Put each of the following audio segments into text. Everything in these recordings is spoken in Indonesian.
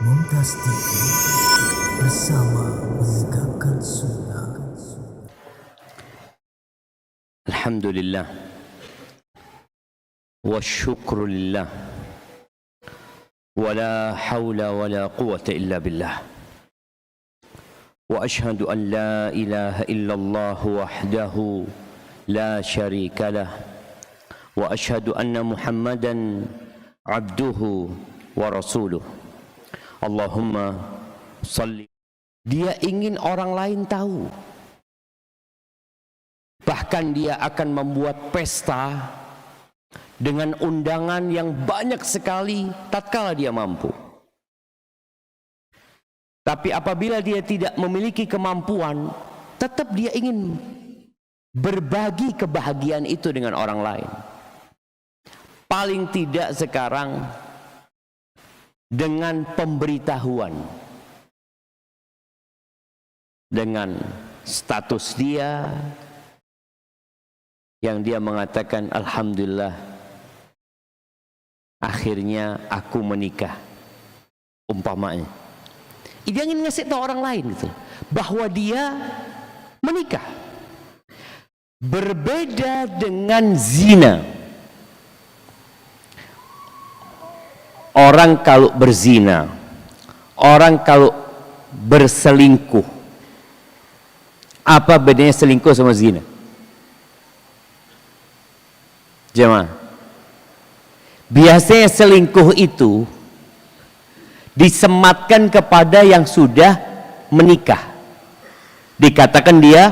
Mumtaz TV bersama menegakkan sunnah. Alhamdulillah wa syukrulillah wa la hawla wa la quwata illa billah wa ashhadu an la ilaha illallah wahdahu la syarika lah wa ashhadu anna muhammadan abduhu wa rasuluh. Allahumma salli. Dia ingin orang lain tahu, bahkan dia akan membuat pesta dengan undangan yang banyak sekali tatkala dia mampu. Tapi apabila dia tidak memiliki kemampuan, tetap dia ingin berbagi kebahagiaan itu dengan orang lain. Paling tidak sekarang dengan pemberitahuan, dengan status dia yang dia mengatakan alhamdulillah akhirnya aku menikah, umpamanya. Dia ingin ngasih tahu orang lain gitu, bahwa dia menikah. Berbeda dengan zina. Orang kalau berzina, orang kalau berselingkuh, apa bedanya selingkuh sama zina? Jemaah, biasanya selingkuh itu disematkan kepada yang sudah menikah. Dikatakan dia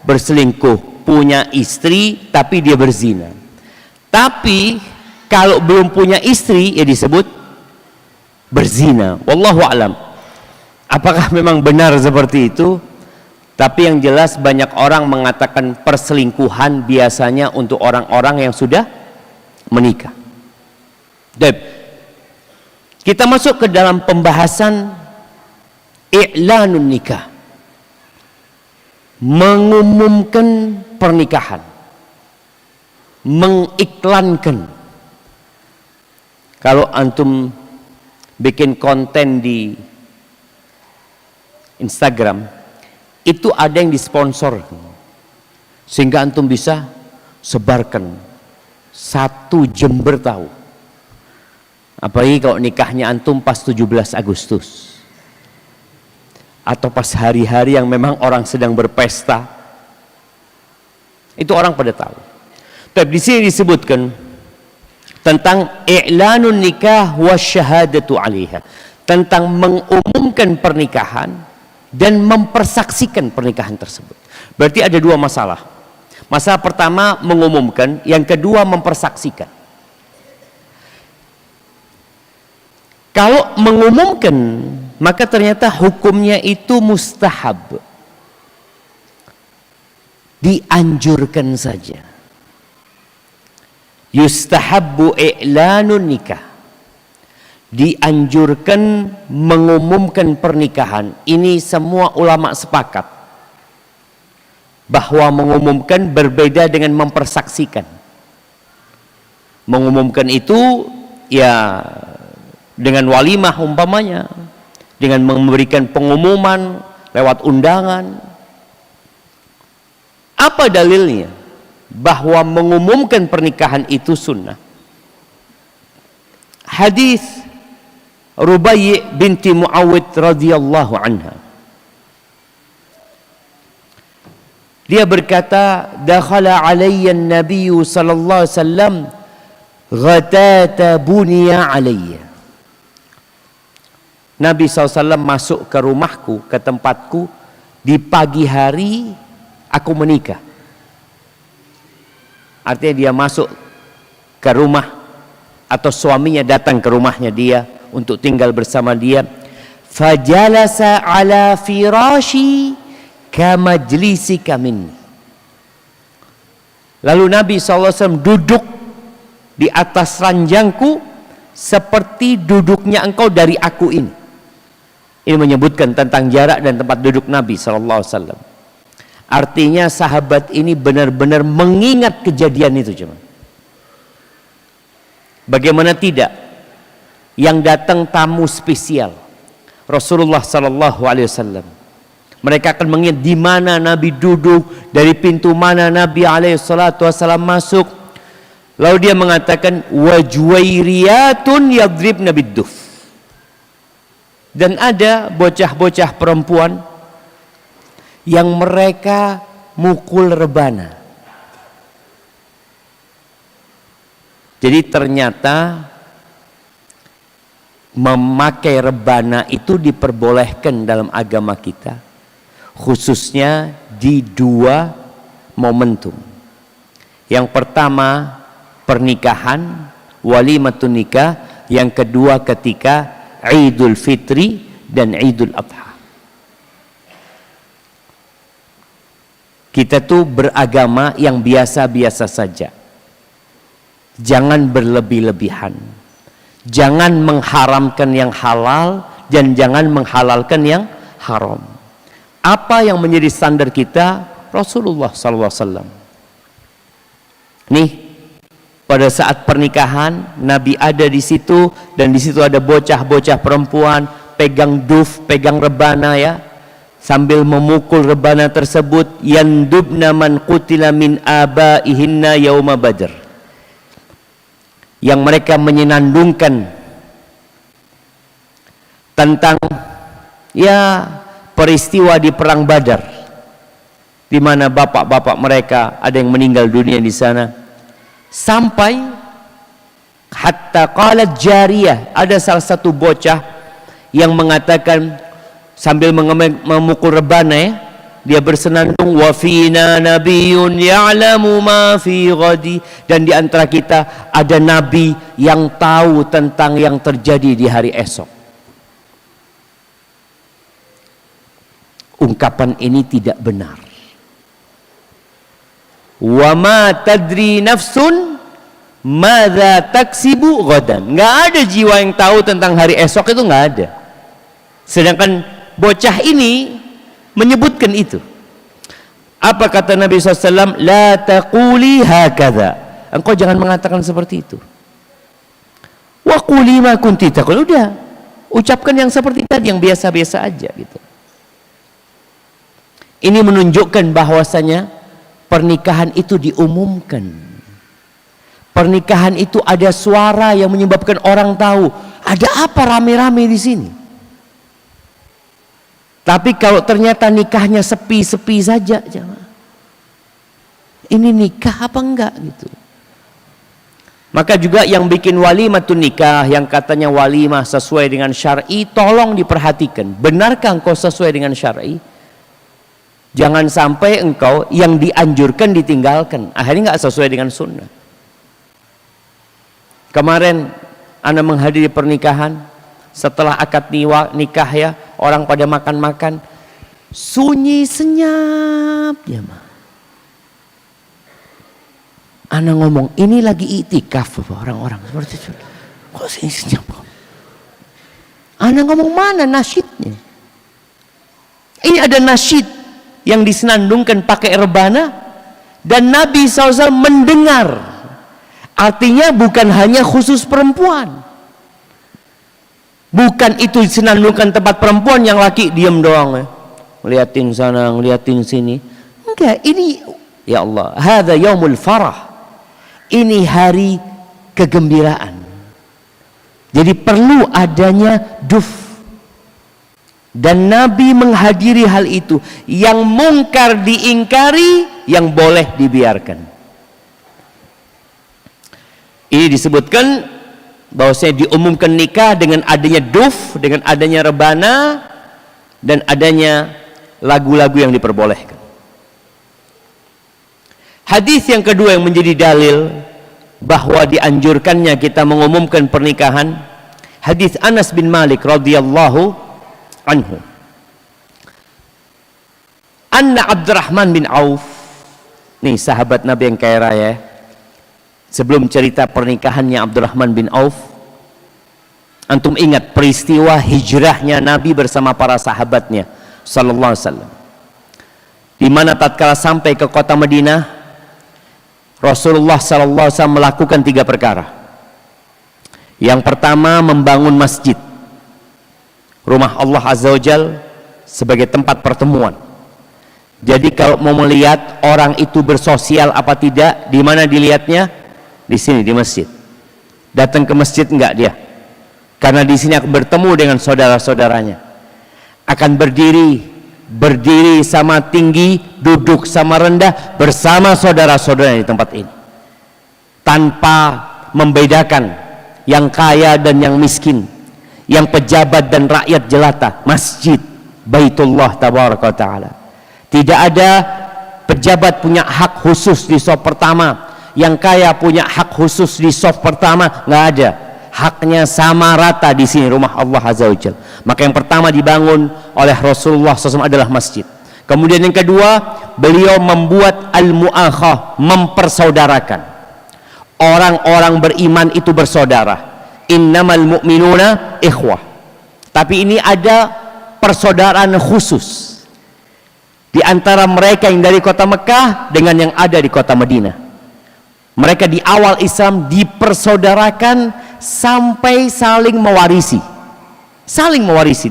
berselingkuh, punya istri tapi dia berzina. Tapi kalau belum punya istri ya disebut berzina. Wallahu a'lam. Apakah memang benar seperti itu? Tapi yang jelas banyak orang mengatakan perselingkuhan biasanya untuk orang-orang yang sudah menikah. Deb, kita masuk ke dalam pembahasan i'lanun nikah, mengumumkan pernikahan, mengiklankan. Kalau antum bikin konten di Instagram, itu ada yang disponsor, sehingga antum bisa sebarkan 1 Jember tahu. Apalagi kalau nikahnya antum pas 17 Agustus atau pas hari-hari yang memang orang sedang berpesta, itu orang pada tahu. Tapi di sini disebutkan tentang i'lanun nikah wa syahadatu 'alaiha, tentang mengumumkan pernikahan dan mempersaksikan pernikahan tersebut. Berarti ada 2 masalah. Masalah pertama mengumumkan, yang kedua mempersaksikan. Kalau mengumumkan, maka ternyata hukumnya itu mustahab, dianjurkan saja. Yustahabbu i'lanun nikah, dianjurkan mengumumkan pernikahan. Ini semua ulama sepakat bahwa mengumumkan berbeda dengan mempersaksikan. Mengumumkan itu ya dengan walimah umpamanya, dengan memberikan pengumuman lewat undangan. Apa dalilnya bahwa mengumumkan pernikahan itu sunnah? Hadis Rubai' binti Muawwid radhiyallahu anha, dia berkata, dakhala alayya an-nabiy sallallahu alaihi wasallam ghatata buniya alayya. Nabi SAW masuk ke rumahku, ke tempatku di pagi hari aku menikah. Artinya dia masuk ke rumah atau suaminya datang ke rumahnya dia untuk tinggal bersama dia. Fajalasa ala firashi kamajlisika minni. Lalu Nabi SAW duduk di atas ranjangku seperti duduknya engkau dari aku ini. Ini menyebutkan tentang jarak dan tempat duduk Nabi SAW. Artinya sahabat ini benar-benar mengingat kejadian itu. Cuma bagaimana tidak, yang datang tamu spesial, Rasulullah sallallahu alaihi wasallam. Mereka akan mengingat di mana Nabi duduk, dari pintu mana Nabi alaihi salatu wasallam masuk. Lalu dia mengatakan wa juwairiyatun yadribna bidduf. Dan ada bocah-bocah perempuan yang mereka mukul rebana. Jadi ternyata memakai rebana itu diperbolehkan dalam agama kita, khususnya di dua momentum. Yang pertama pernikahan, walimatun nikah. Yang kedua ketika Idul Fitri dan Idul Adha. Kita tuh beragama yang biasa-biasa saja. Jangan berlebih-lebihan. Jangan mengharamkan yang halal dan jangan menghalalkan yang haram. Apa yang menjadi standar kita? Rasulullah SAW. Nih, pada saat pernikahan Nabi ada di situ, dan di situ ada bocah-bocah perempuan pegang duf, pegang rebana ya, sambil memukul rebana tersebut. Yandubna man qutila min abaihinna yauma badr. Yang mereka menyenandungkan tentang ya peristiwa di perang Badar, di mana bapak-bapak mereka ada yang meninggal dunia di sana. Sampai hatta qalat jariyah, ada salah satu bocah yang mengatakan sambil memukul rebana ya, dia bersenandung, wa fina nabiyyun ya'lamu ma fi ghadi, dan di antara kita ada nabi yang tahu tentang yang terjadi di hari esok. Ungkapan ini tidak benar. Wa ma tadri nafsun madza taksibu ghadan. Enggak ada jiwa yang tahu tentang hari esok, itu enggak ada. Sedangkan bocah ini menyebutkan itu. Apa kata Nabi SAW? La taquli hakadha. Engkau jangan mengatakan seperti itu. Wa quli ma kunti taqul. Udah, ucapkan yang seperti tadi, yang biasa-biasa aja gitu. Ini menunjukkan bahwasanya pernikahan itu diumumkan. Pernikahan itu ada suara yang menyebabkan orang tahu ada apa rame-rame di sini. Tapi kalau ternyata nikahnya sepi-sepi saja, ini nikah apa enggak gitu. Maka juga yang bikin walimatun nikah, yang katanya walimah sesuai dengan syar'i, tolong diperhatikan. Benarkah engkau sesuai dengan syar'i? Jangan sampai engkau yang dianjurkan ditinggalkan, akhirnya nggak sesuai dengan sunnah. Kemarin Anda menghadiri pernikahan, setelah akad nikah ya, orang pada makan-makan, sunyi senyap ya mah. Anda ngomong, ini lagi itikaf orang-orang seperti itu. Kok sunyi senyap? Anda ngomong mana nasyidnya? Ini ada nasyid yang disenandungkan pakai rebana, dan Nabi SAW mendengar. Artinya bukan hanya khusus perempuan, bukan itu disenandungkan tempat perempuan yang laki diam doang ya, ngeliatin sana ngeliatin sini. Enggak, ini ya Allah, hadza yaumul farah, ini hari kegembiraan. Jadi perlu adanya duf. Dan Nabi menghadiri hal itu. Yang mungkar diingkari, yang boleh dibiarkan. Ini disebutkan bahwasanya diumumkan nikah dengan adanya duf, dengan adanya rebana, dan adanya lagu-lagu yang diperbolehkan. Hadis yang kedua yang menjadi dalil bahwa dianjurkannya kita mengumumkan pernikahan, hadis Anas bin Malik radhiyallahu anhu, anna Abdurrahman bin Auf, nih sahabat Nabi yang kaya raya. Sebelum cerita pernikahannya Abdurrahman bin Auf, antum ingat peristiwa hijrahnya Nabi bersama para sahabatnya sallallahu alaihi wasallam, di mana tatkala sampai ke kota Madinah, Rasulullah sallallahu alaihi wasallam melakukan 3 perkara. Yang pertama, membangun masjid. Rumah Allah Azza wa Jal sebagai tempat pertemuan. Jadi kalau mau melihat orang itu bersosial apa tidak, di mana dilihatnya? Di sini, di masjid. Datang ke masjid enggak dia? Karena di sini akan bertemu dengan saudara-saudaranya. Akan berdiri sama tinggi, duduk sama rendah bersama saudara-saudaranya di tempat ini. Tanpa membedakan yang kaya dan yang miskin, yang pejabat dan rakyat jelata. Masjid Baitullah Tabaraka Ta'ala. Tidak ada pejabat punya hak khusus di saf pertama, yang kaya punya hak khusus di saf pertama, nggak ada. Haknya sama rata di sini, rumah Allah Azza wa Jalla. Maka yang pertama dibangun oleh Rasulullah SAW adalah masjid. Kemudian yang kedua, beliau membuat al-mu'akhah, mempersaudarakan. Orang-orang beriman itu bersaudara. Innamal mu'minuna ikhwah. Tapi ini ada persaudaraan khusus di antara mereka yang dari kota Mekah dengan yang ada di kota Madinah. Mereka di awal Islam dipersaudarakan sampai saling mewarisi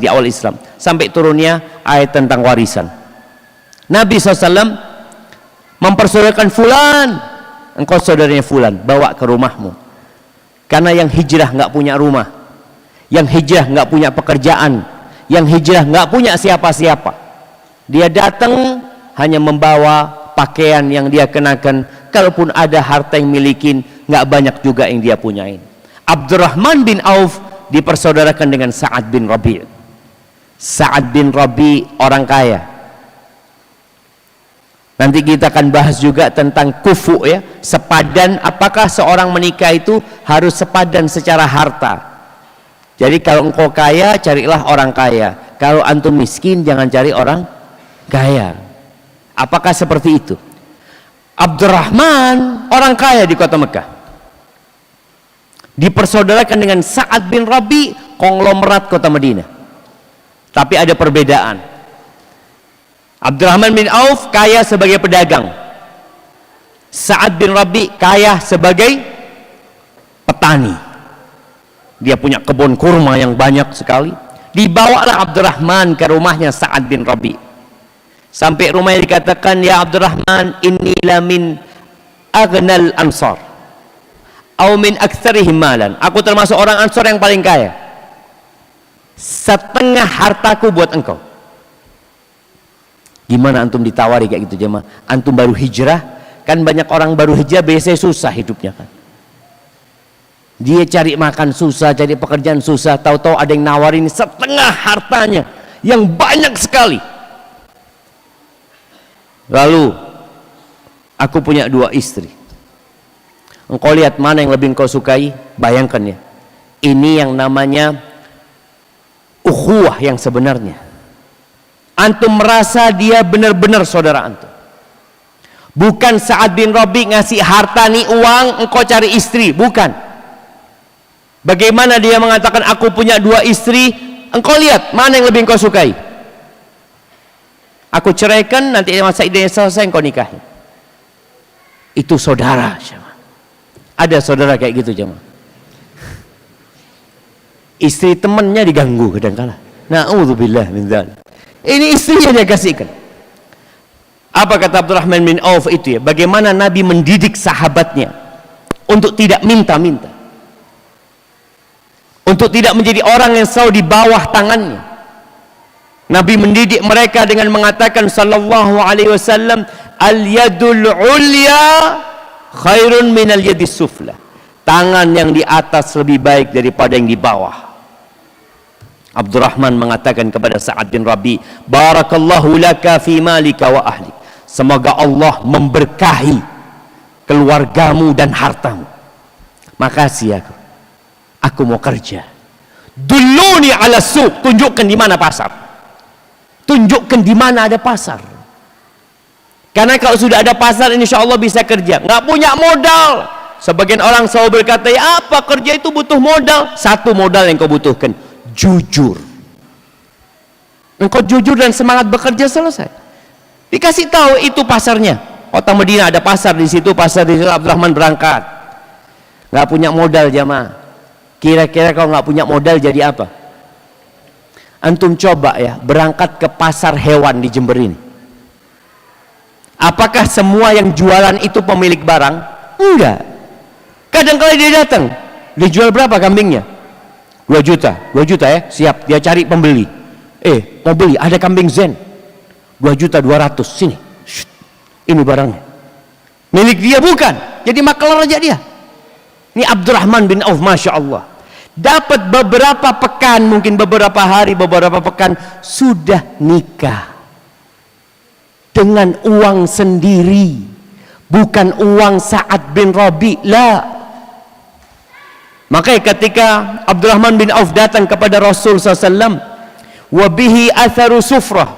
di awal Islam, sampai turunnya ayat tentang warisan. Nabi SAW mempersaudarakan fulan, engkau saudaranya fulan, bawa ke rumahmu. Karena yang hijrah nggak punya rumah, yang hijrah nggak punya pekerjaan, yang hijrah nggak punya siapa-siapa. Dia datang hanya membawa pakaian yang dia kenakan. Kalaupun ada harta yang milikin, nggak banyak juga yang dia punyain. Abdurrahman bin Auf dipersaudarakan dengan Sa'ad bin Rabi'. Sa'ad bin Rabi' orang kaya. Nanti kita akan bahas juga tentang kufu, ya, sepadan. Apakah seorang menikah itu harus sepadan secara harta? Jadi kalau engkau kaya, carilah orang kaya. Kalau antum miskin, jangan cari orang kaya. Apakah seperti itu? Abdurrahman orang kaya di kota Mekah dipersaudarakan dengan Sa'ad bin Rabi', konglomerat kota Madinah. Tapi ada perbedaan. Abdurrahman bin Auf kaya sebagai pedagang, Sa'ad bin Rabi' kaya sebagai petani. Dia punya kebun kurma yang banyak sekali. Dibawalah Abdurrahman ke rumahnya Sa'ad bin Rabi'. Sampai rumahnya dikatakan, ya Abdurrahman, inni lamin aghnal ansar au min aktsarihim malan. Aku termasuk orang Ansor yang paling kaya. Setengah hartaku buat engkau. Gimana antum ditawari kayak gitu jemaah? Antum baru hijrah, kan banyak orang baru hijrah biasanya susah hidupnya kan. Dia cari makan susah, cari pekerjaan susah, tahu-tahu ada yang nawarin setengah hartanya yang banyak sekali. Lalu aku punya 2 istri. Engkau lihat mana yang lebih engkau sukai? Bayangkan ya, ini yang namanya ukhuwah yang sebenarnya. Antum merasa dia benar-benar saudara antum. Bukan Sa'ad bin Rabi' ngasih harta nih uang, engkau cari istri, bukan. Bagaimana dia mengatakan aku punya 2 istri? Engkau lihat mana yang lebih engkau sukai. Aku ceraikan, nanti masa idahnya selesai engkau nikahi. Itu saudara. Ada saudara kayak gitu jemaah. Istri temannya diganggu kadang-kala. Na'udzubillah min dzalik. Ini istrinya dia kasihkan. Apa kata Abdurrahman bin Auf itu ya? Bagaimana Nabi mendidik sahabatnya untuk tidak minta-minta, untuk tidak menjadi orang yang selalu di bawah tangannya. Nabi mendidik mereka dengan mengatakan sallallahu alaihi wasallam, al-yadul ulya khairun minal yadis sufla. Tangan yang di atas lebih baik daripada yang di bawah. Abdurrahman mengatakan kepada Sa'ad bin Rabi', barakallahu laka fi malika wa ahlik. Semoga Allah memberkahi keluargamu dan hartamu. Makasih aku mau kerja. Dulluni ala suq, tunjukkan di mana pasar. Tunjukkan di mana ada pasar. Karena kalau sudah ada pasar, insya Allah bisa kerja. Nggak punya modal. Sebagian orang selalu berkata, ya apa kerja itu butuh modal. Satu modal yang kau butuhkan, jujur. Engkau jujur dan semangat bekerja, selesai. Dikasih tahu itu pasarnya. Kota Madinah ada pasar di situ, pasar di situ. Abdurrahman berangkat. Nggak punya modal jamaah. Kira-kira kalau nggak punya modal jadi apa? Antum coba ya berangkat ke pasar hewan di Jember ini. Apakah semua yang jualan itu pemilik barang? Enggak. Kadang-kala dia datang, dia jual berapa kambingnya? 2 juta ya, siap, dia cari pembeli. Mau beli, ada kambing zen 2.200.000, sini. Shh, ini barangnya. Milik dia bukan, jadi makelar aja dia. Ini Abdurrahman bin Auf, Masya Allah. Dapat beberapa pekan, mungkin beberapa hari, beberapa pekan, sudah nikah. Dengan uang sendiri, bukan uang Sa'ad bin Rabi, la. Makanya ketika Abdurrahman bin Auf datang kepada Rasul SAW, wabihi atharu sufrah,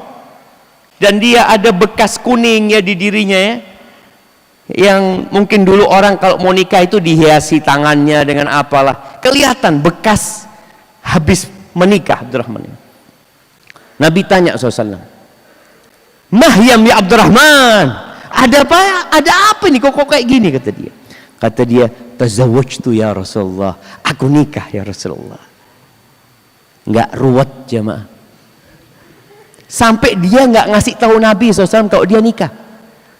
dan dia ada bekas kuningnya di dirinya ya, yang mungkin dulu orang kalau mau nikah itu dihiasi tangannya dengan apalah, kelihatan bekas habis menikah Abdurrahman. Nabi tanya SAW, mahyam ya Abdurrahman, ada apa nih kok kayak gini? Kata dia tazawwajtu ya Rasulullah, aku nikah ya Rasulullah. Nggak ruwet jemaah, sampai dia nggak ngasih tahu Nabi SAW kalau dia nikah,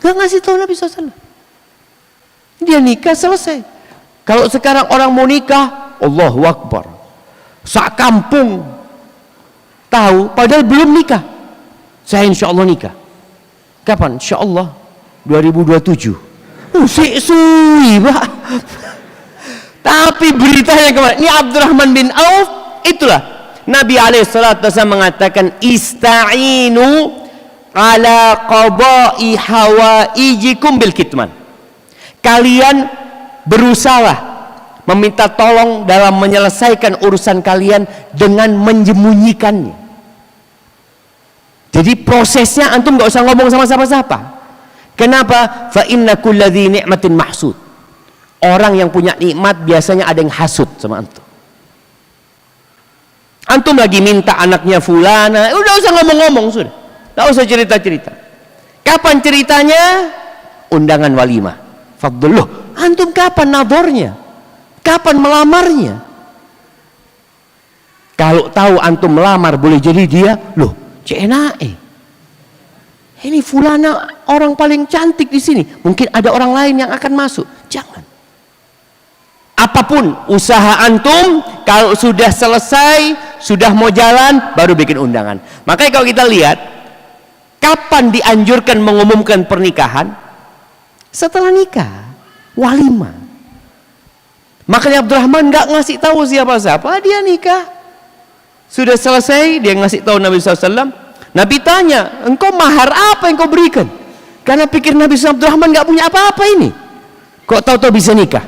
nggak ngasih tahu Nabi SAW. Dia nikah selesai. Kalau sekarang orang mau nikah, Allahu Akbar, sak kampung tahu, padahal belum nikah. Saya insya Allah nikah. Kapan? Insya Allah 2027. Sui Pak. Tapi beritanya kemarin, ini Abdurrahman bin Auf, itulah Nabi SAW mengatakan, ista'inu ala qada'i hawaijikum bil kitman. Kalian berusaha meminta tolong dalam menyelesaikan urusan kalian dengan menyembunyikannya. Jadi prosesnya antum nggak usah ngomong sama siapa-siapa. Kenapa? Fa inna kulladzi ni'matin mahsud. Orang yang punya nikmat biasanya ada yang hasud sama antum. Antum lagi minta anaknya fulana, udah usah ngomong-ngomong sudah. Enggak usah cerita-cerita. Kapan ceritanya? Undangan walimah. Fadlullah. Antum kapan nadornya? Kapan melamarnya? Kalau tahu antum melamar boleh jadi dia, loh, CNAE. Ini fulana orang paling cantik di sini. Mungkin ada orang lain yang akan masuk. Jangan. Apapun usaha antum, kalau sudah selesai, sudah mau jalan, baru bikin undangan. Makanya kalau kita lihat, kapan dianjurkan mengumumkan pernikahan? Setelah nikah, walimah. Makanya Abdurrahman nggak ngasih tahu siapa-siapa, dia nikah. Sudah selesai, dia ngasih tahu Nabi SAW. Nabi tanya, engkau mahar apa yang kau berikan? Karena pikir Nabi SAW Abdurrahman nggak punya apa-apa ini. Kok tahu-tahu bisa nikah?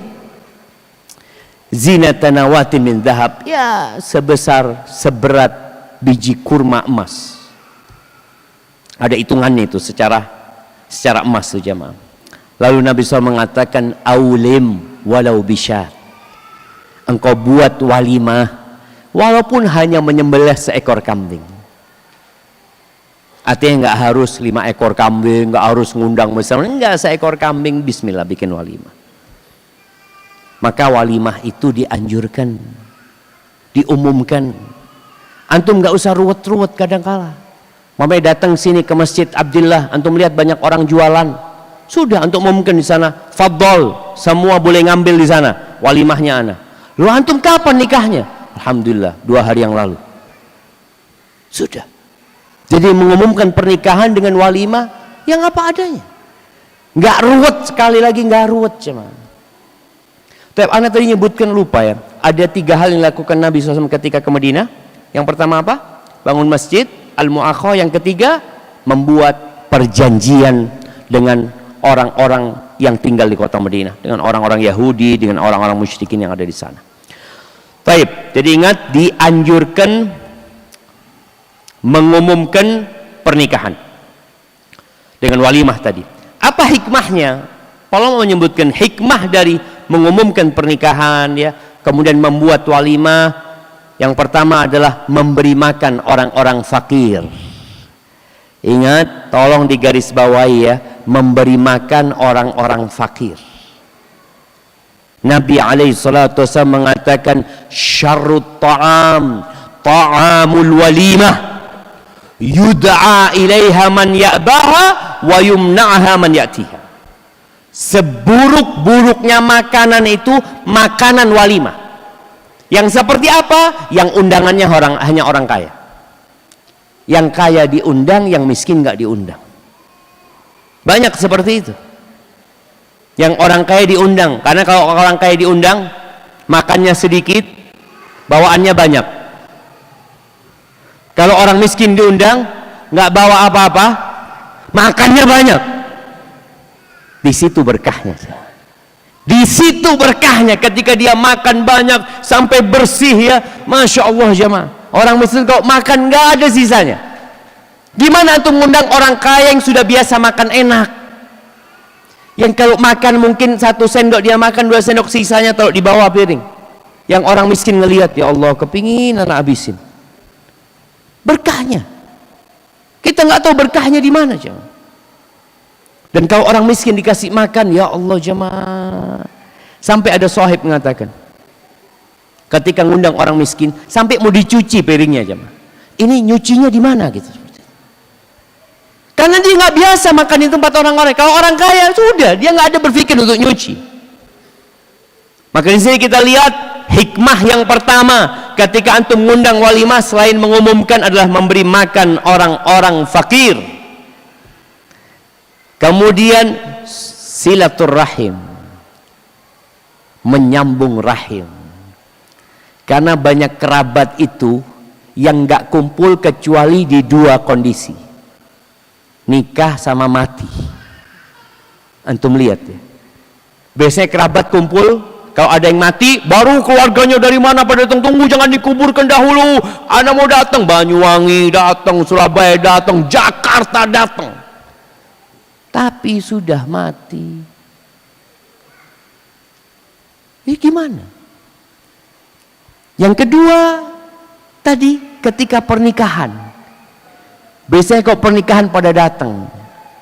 Zinatanawatin min dhahab, ya seberat biji kurma emas. Ada hitungannya itu secara emas tuh jamaah. Lalu Nabi SAW mengatakan, aulim walau bisyat. Engkau buat walimah walaupun hanya menyembelih seekor kambing. Artinya nggak harus 5 ekor kambing, nggak harus ngundang besar, enggak, seekor kambing, bismillah bikin walimah. Maka walimah itu dianjurkan, diumumkan. Antum nggak usah ruwet-ruwet kadang-kala. Mamanya datang sini ke Masjid Abdillah, antum lihat banyak orang jualan. Sudah antum umumkan di sana, fadol, semua boleh ngambil di sana, walimahnya ana. Lu antum kapan nikahnya? Alhamdulillah 2 hari yang lalu. Sudah. Jadi mengumumkan pernikahan dengan walimah yang apa adanya. Nggak ruwet, sekali lagi nggak ruwet cuman. Tapi anak tadi nyebutkan lupa ya. Ada 3 hal yang dilakukan Nabi SAW ketika ke Madinah. Yang pertama apa? Bangun masjid, al-mu'akhah. Yang ketiga, membuat perjanjian dengan orang-orang yang tinggal di kota Madinah, dengan orang-orang Yahudi, dengan orang-orang musyrikin yang ada di sana. Baik, jadi ingat, dianjurkan mengumumkan pernikahan dengan walimah tadi. Apa hikmahnya? Kalau mau menyebutkan hikmah dari mengumumkan pernikahan ya, kemudian membuat walimah, yang pertama adalah memberi makan orang-orang fakir. Ingat, tolong digarisbawahi ya, memberi makan orang-orang fakir. Nabi alaihi salatu wasallam mengatakan, syarrut ta'am ta'amul walimah yud'a ilaiha man ya'baha wa yumna'ha man ya'tiha. Seburuk-buruknya makanan itu makanan walimah. Yang seperti apa? Yang undangannya hanya orang kaya. Yang kaya diundang, yang miskin nggak diundang. Banyak seperti itu. Yang orang kaya diundang, karena kalau orang kaya diundang, makannya sedikit, bawaannya banyak. Kalau orang miskin diundang, nggak bawa apa-apa, makannya banyak. Di situ berkahnya. Di situ berkahnya ketika dia makan banyak sampai bersih ya, masya Allah jemaah. Orang miskin kalau makan nggak ada sisanya. Gimana tuh ngundang orang kaya yang sudah biasa makan enak? Yang kalau makan mungkin 1 sendok dia makan 2 sendok, sisanya taruh di bawah piring. Yang orang miskin ngelihat, ya Allah kepingin anak habisin. Berkahnya. Kita nggak tahu berkahnya di mana jemaah. Dan kalau orang miskin dikasih makan, ya Allah jemaah. Sampai ada sahib mengatakan, ketika ngundang orang miskin, sampai mau dicuci piringnya jemaah. Ini nyucinya di mana gitu? Karena dia nggak biasa makan di tempat orang-orang. Kalau orang kaya sudah, dia nggak ada berpikir untuk nyuci. Maka di sini kita lihat hikmah yang pertama ketika antum mengundang walimah selain mengumumkan adalah memberi makan orang-orang fakir. Kemudian silaturrahim, menyambung rahim. Karena banyak kerabat itu yang nggak kumpul kecuali di 2 kondisi, nikah sama mati. Antum lihat ya, biasanya kerabat kumpul kalau ada yang mati, baru keluarganya dari mana pada datang, tunggu jangan dikuburkan dahulu, anak mau datang, Banyuwangi datang, Surabaya datang, Jakarta datang, tapi sudah mati. Ini gimana? Yang kedua tadi ketika pernikahan, biasanya kalau pernikahan pada datang,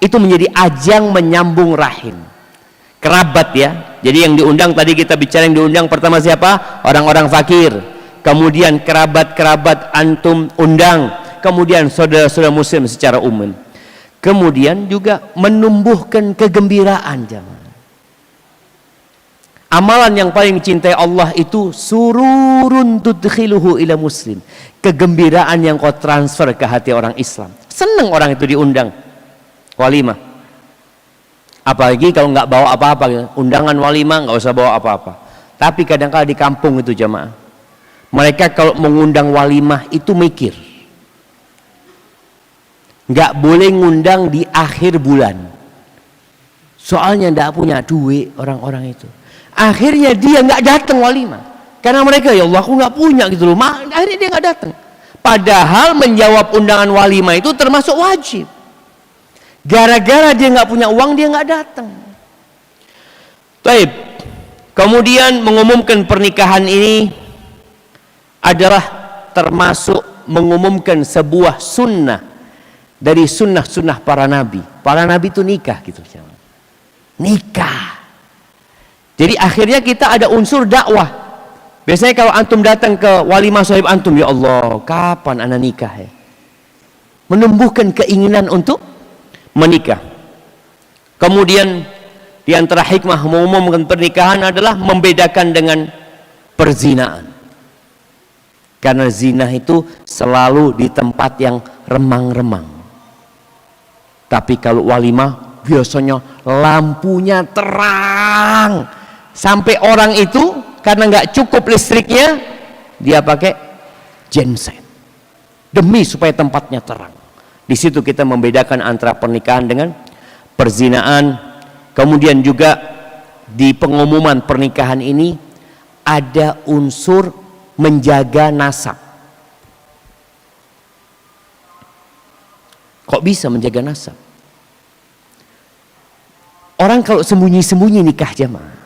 itu menjadi ajang menyambung rahim. Kerabat ya. Jadi yang diundang tadi kita bicara yang diundang pertama siapa? Orang-orang fakir. Kemudian kerabat-kerabat antum undang. Kemudian saudara-saudara muslim secara umum. Kemudian juga menumbuhkan kegembiraan jemaah. Amalan yang paling dicintai Allah itu sururun tudkhiluhu ila muslim. Kegembiraan yang kau transfer ke hati orang Islam. Senang orang itu diundang walimah. Apalagi kalau nggak bawa apa-apa, undangan walimah nggak usah bawa apa-apa. Tapi kadang-kadang di kampung itu jemaah, mereka kalau mengundang walimah itu mikir, nggak boleh ngundang di akhir bulan. Soalnya nggak punya duit orang-orang itu. Akhirnya dia nggak datang walimah, karena mereka ya Allah aku nggak punya gitu loh. Akhirnya dia nggak datang. Padahal menjawab undangan walimah itu termasuk wajib. Gara-gara dia nggak punya uang, dia nggak datang. Taib. Kemudian mengumumkan pernikahan ini adalah termasuk mengumumkan sebuah sunnah dari sunnah-sunnah para nabi. Para nabi itu nikah gitu. Nikah. Jadi akhirnya kita ada unsur dakwah. Biasanya kalau antum datang ke walimah sahib antum, ya Allah, kapan anak nikah ya? Menumbuhkan keinginan untuk menikah. Kemudian di antara hikmah mengumumkan pernikahan adalah membedakan dengan perzinaan. Karena zina itu selalu di tempat yang remang-remang. Tapi kalau walimah biasanya lampunya terang. Sampai orang itu karena nggak cukup listriknya, dia pakai genset. Demi supaya tempatnya terang. Di situ kita membedakan antara pernikahan dengan perzinaan. Kemudian juga di pengumuman pernikahan ini ada unsur menjaga nasab. Kok bisa menjaga nasab? Orang kalau sembunyi-sembunyi nikah jemaah,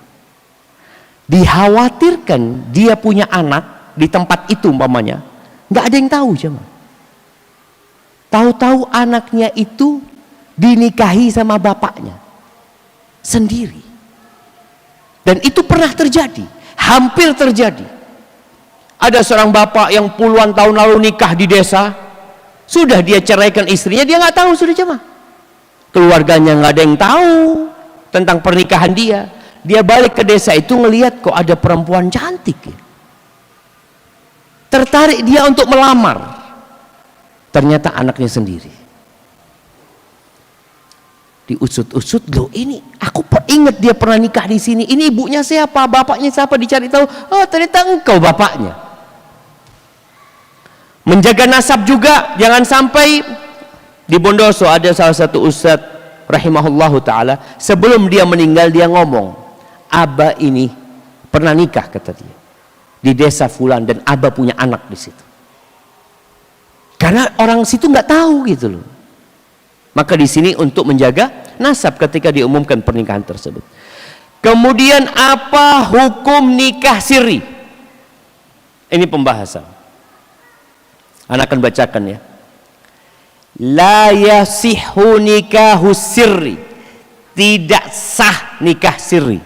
dikhawatirkan dia punya anak di tempat itu umpamanya, nggak ada yang tahu jemaah. Tahu-tahu anaknya itu dinikahi sama bapaknya sendiri. Dan itu pernah terjadi, hampir terjadi. Ada seorang bapak yang puluhan tahun lalu nikah di desa, sudah dia ceraikan istrinya, dia nggak tahu sudah jemaah. Keluarganya nggak ada yang tahu tentang pernikahan dia. Dia balik ke desa itu ngelihat kok ada perempuan cantik ya. Tertarik dia untuk melamar. Ternyata anaknya sendiri. Diusut-usut, loh ini aku ingat dia pernah nikah di sini. Ini ibunya siapa, bapaknya siapa, dicari tahu. Oh ternyata engkau bapaknya. Menjaga nasab juga, jangan sampai di Bondoso ada salah satu ustadz rahimahullahu taala, sebelum dia meninggal dia ngomong, Aba ini pernah nikah kata dia di desa fulan dan Aba punya anak di situ. Karena orang situ nggak tahu gitu loh. Maka di sini untuk menjaga nasab ketika diumumkan pernikahan tersebut. Kemudian apa hukum nikah siri? Ini pembahasan. Anak akan bacakan ya. La yasihhu nikahu sirri. Tidak sah nikah siri.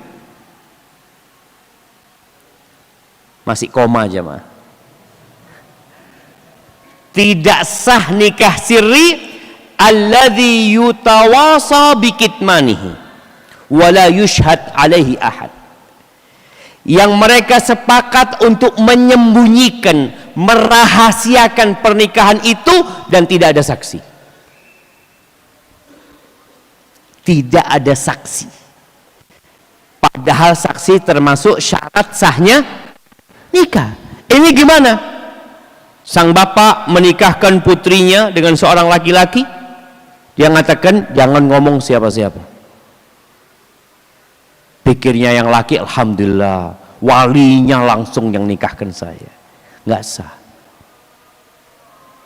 Masih koma aja mah. Tidak sah nikah siri alladzi yutawasa bikitmanihi wala yushhad alaihi ahad, yang mereka sepakat untuk menyembunyikan, merahasiakan pernikahan itu dan tidak ada saksi. Tidak ada saksi, padahal saksi termasuk syarat sahnya nikah. Ini gimana? Sang bapak menikahkan putrinya dengan seorang laki-laki, dia mengatakan jangan ngomong siapa-siapa. Pikirnya yang laki, alhamdulillah walinya langsung yang nikahkan saya. Nggak sah.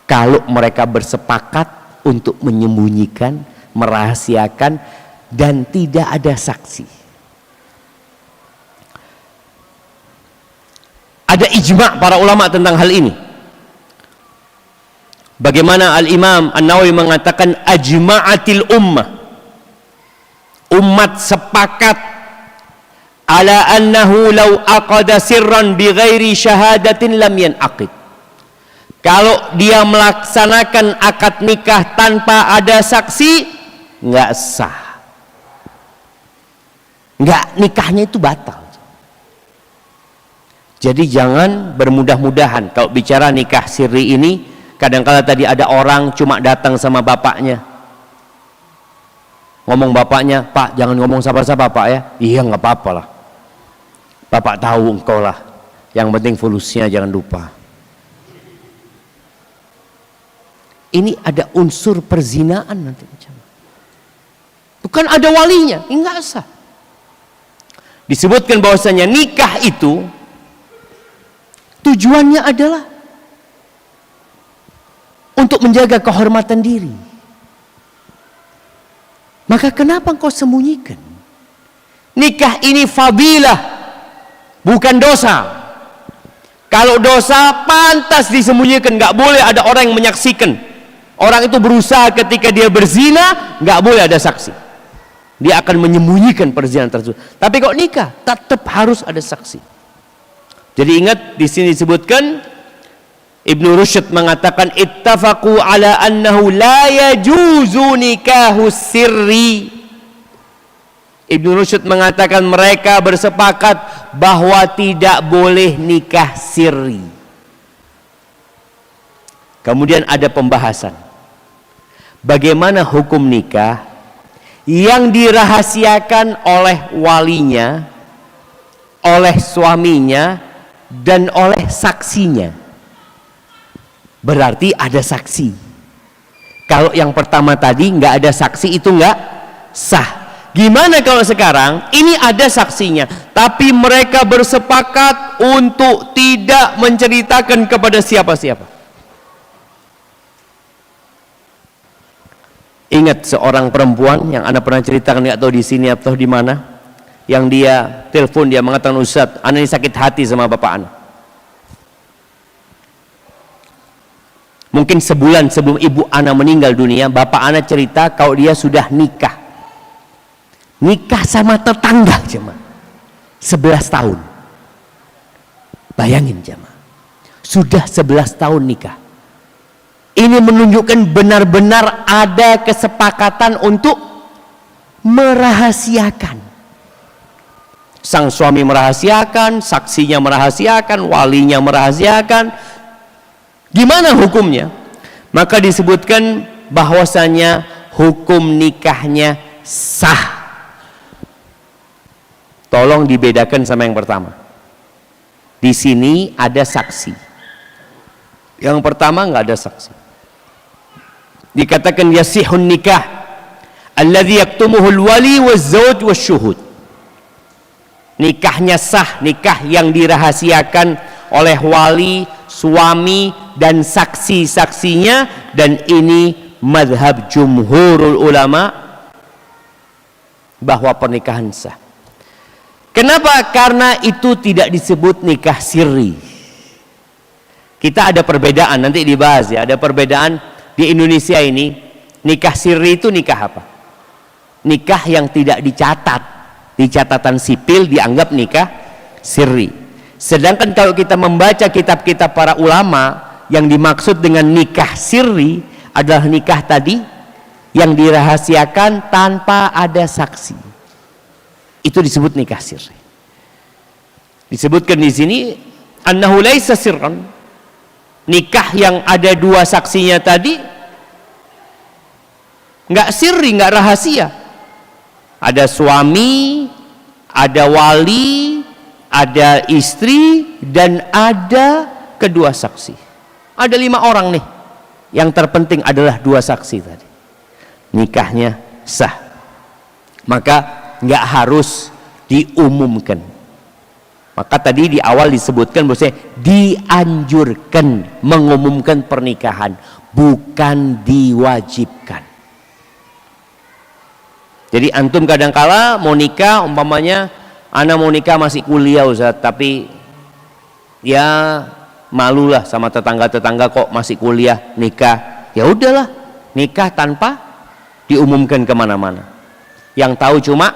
Kalau mereka bersepakat untuk menyembunyikan, merahasiakan dan tidak ada saksi. Ada ijma' para ulama tentang hal ini. Bagaimana Al-Imam An-Nawawi mengatakan ajma'atil ummah, umat sepakat ala annahu law aqada sirran bighairi syahadatin lam yanaqid. Kalau dia melaksanakan akad nikah tanpa ada saksi, nggak sah, nggak, nikahnya itu batal. Jadi jangan bermudah-mudahan kalau bicara nikah siri ini. Kadang-kala tadi ada orang cuma datang sama bapaknya, ngomong bapaknya, Pak jangan ngomong siapa-siapa Pak ya. Iya nggak apa-apa lah, Bapak tahu engkau lah, yang penting fulusnya jangan lupa. Ini ada unsur perzinaan nanti. Bukan ada walinya, ini nggak sah. Disebutkan bahwasanya nikah itu tujuannya adalah untuk menjaga kehormatan diri. Maka kenapa engkau sembunyikan? Nikah ini fadilah, bukan dosa. Kalau dosa pantas disembunyikan, nggak boleh ada orang yang menyaksikan. Orang itu berusaha ketika dia berzina, nggak boleh ada saksi. Dia akan menyembunyikan perzinahan tersebut. Tapi kalau nikah, tetap harus ada saksi. Jadi ingat di sini disebutkan, Ibnu Rushd mengatakan ittafaqu ala annahu la yajuzu nikahu sirri. Ibnu Rushd mengatakan mereka bersepakat bahwa tidak boleh nikah sirri. Kemudian ada pembahasan bagaimana hukum nikah yang dirahasiakan oleh walinya, oleh suaminya dan oleh saksinya. Berarti ada saksi. Kalau yang pertama tadi nggak ada saksi, itu nggak sah. Gimana kalau sekarang ini ada saksinya, tapi mereka bersepakat untuk tidak menceritakan kepada siapa-siapa? Ingat seorang perempuan yang Anda pernah ceritakan, nggak tahu di sini atau di mana, yang dia telepon, dia mengatakan, Ustaz, Anda ini sakit hati sama bapak Anda. Mungkin sebulan sebelum ibu Ana meninggal dunia, bapak Ana cerita kalau dia sudah nikah sama tetangga jemaah 11 tahun. Bayangin jemaah, sudah 11 tahun nikah. Ini menunjukkan benar-benar ada kesepakatan untuk merahasiakan. Sang suami merahasiakan, saksinya merahasiakan, walinya merahasiakan. Gimana hukumnya? Maka disebutkan bahwasanya hukum nikahnya sah. Tolong dibedakan sama yang pertama. Di sini ada saksi. Yang pertama nggak ada saksi. Dikatakan yasihun nikah alladzi yaktumuhul wali waz-zawj wasyuhud. Nikahnya sah, nikah yang dirahasiakan oleh wali, suami dan saksi-saksinya, dan ini mazhab jumhurul ulama bahwa pernikahan sah. Kenapa? Karena itu tidak disebut nikah sirri. Kita ada perbedaan, nanti dibahas ya, ada perbedaan di Indonesia ini. Nikah sirri itu nikah apa? Nikah yang tidak dicatat di catatan sipil dianggap nikah sirri. Sedangkan kalau kita membaca kitab-kitab para ulama, yang dimaksud dengan nikah sirri adalah nikah tadi yang dirahasiakan tanpa ada saksi. Itu disebut nikah sirri. Disebutkan di sini annahu laisa sirran. Nikah yang ada dua saksinya tadi nggak sirri, nggak rahasia. Ada suami, ada wali, ada istri, dan ada kedua saksi. Ada 5 orang nih. Yang terpenting adalah 2 saksi tadi. Nikahnya sah. Maka nggak harus diumumkan. Maka tadi di awal disebutkan bahwasanya dianjurkan mengumumkan pernikahan, bukan diwajibkan. Jadi antum kadangkala mau nikah, umpamanya ana mau nikah masih kuliah Ustaz, tapi ya malulah sama tetangga-tetangga kok masih kuliah nikah. Ya udahlah, nikah tanpa diumumkan kemana-mana. Yang tahu cuma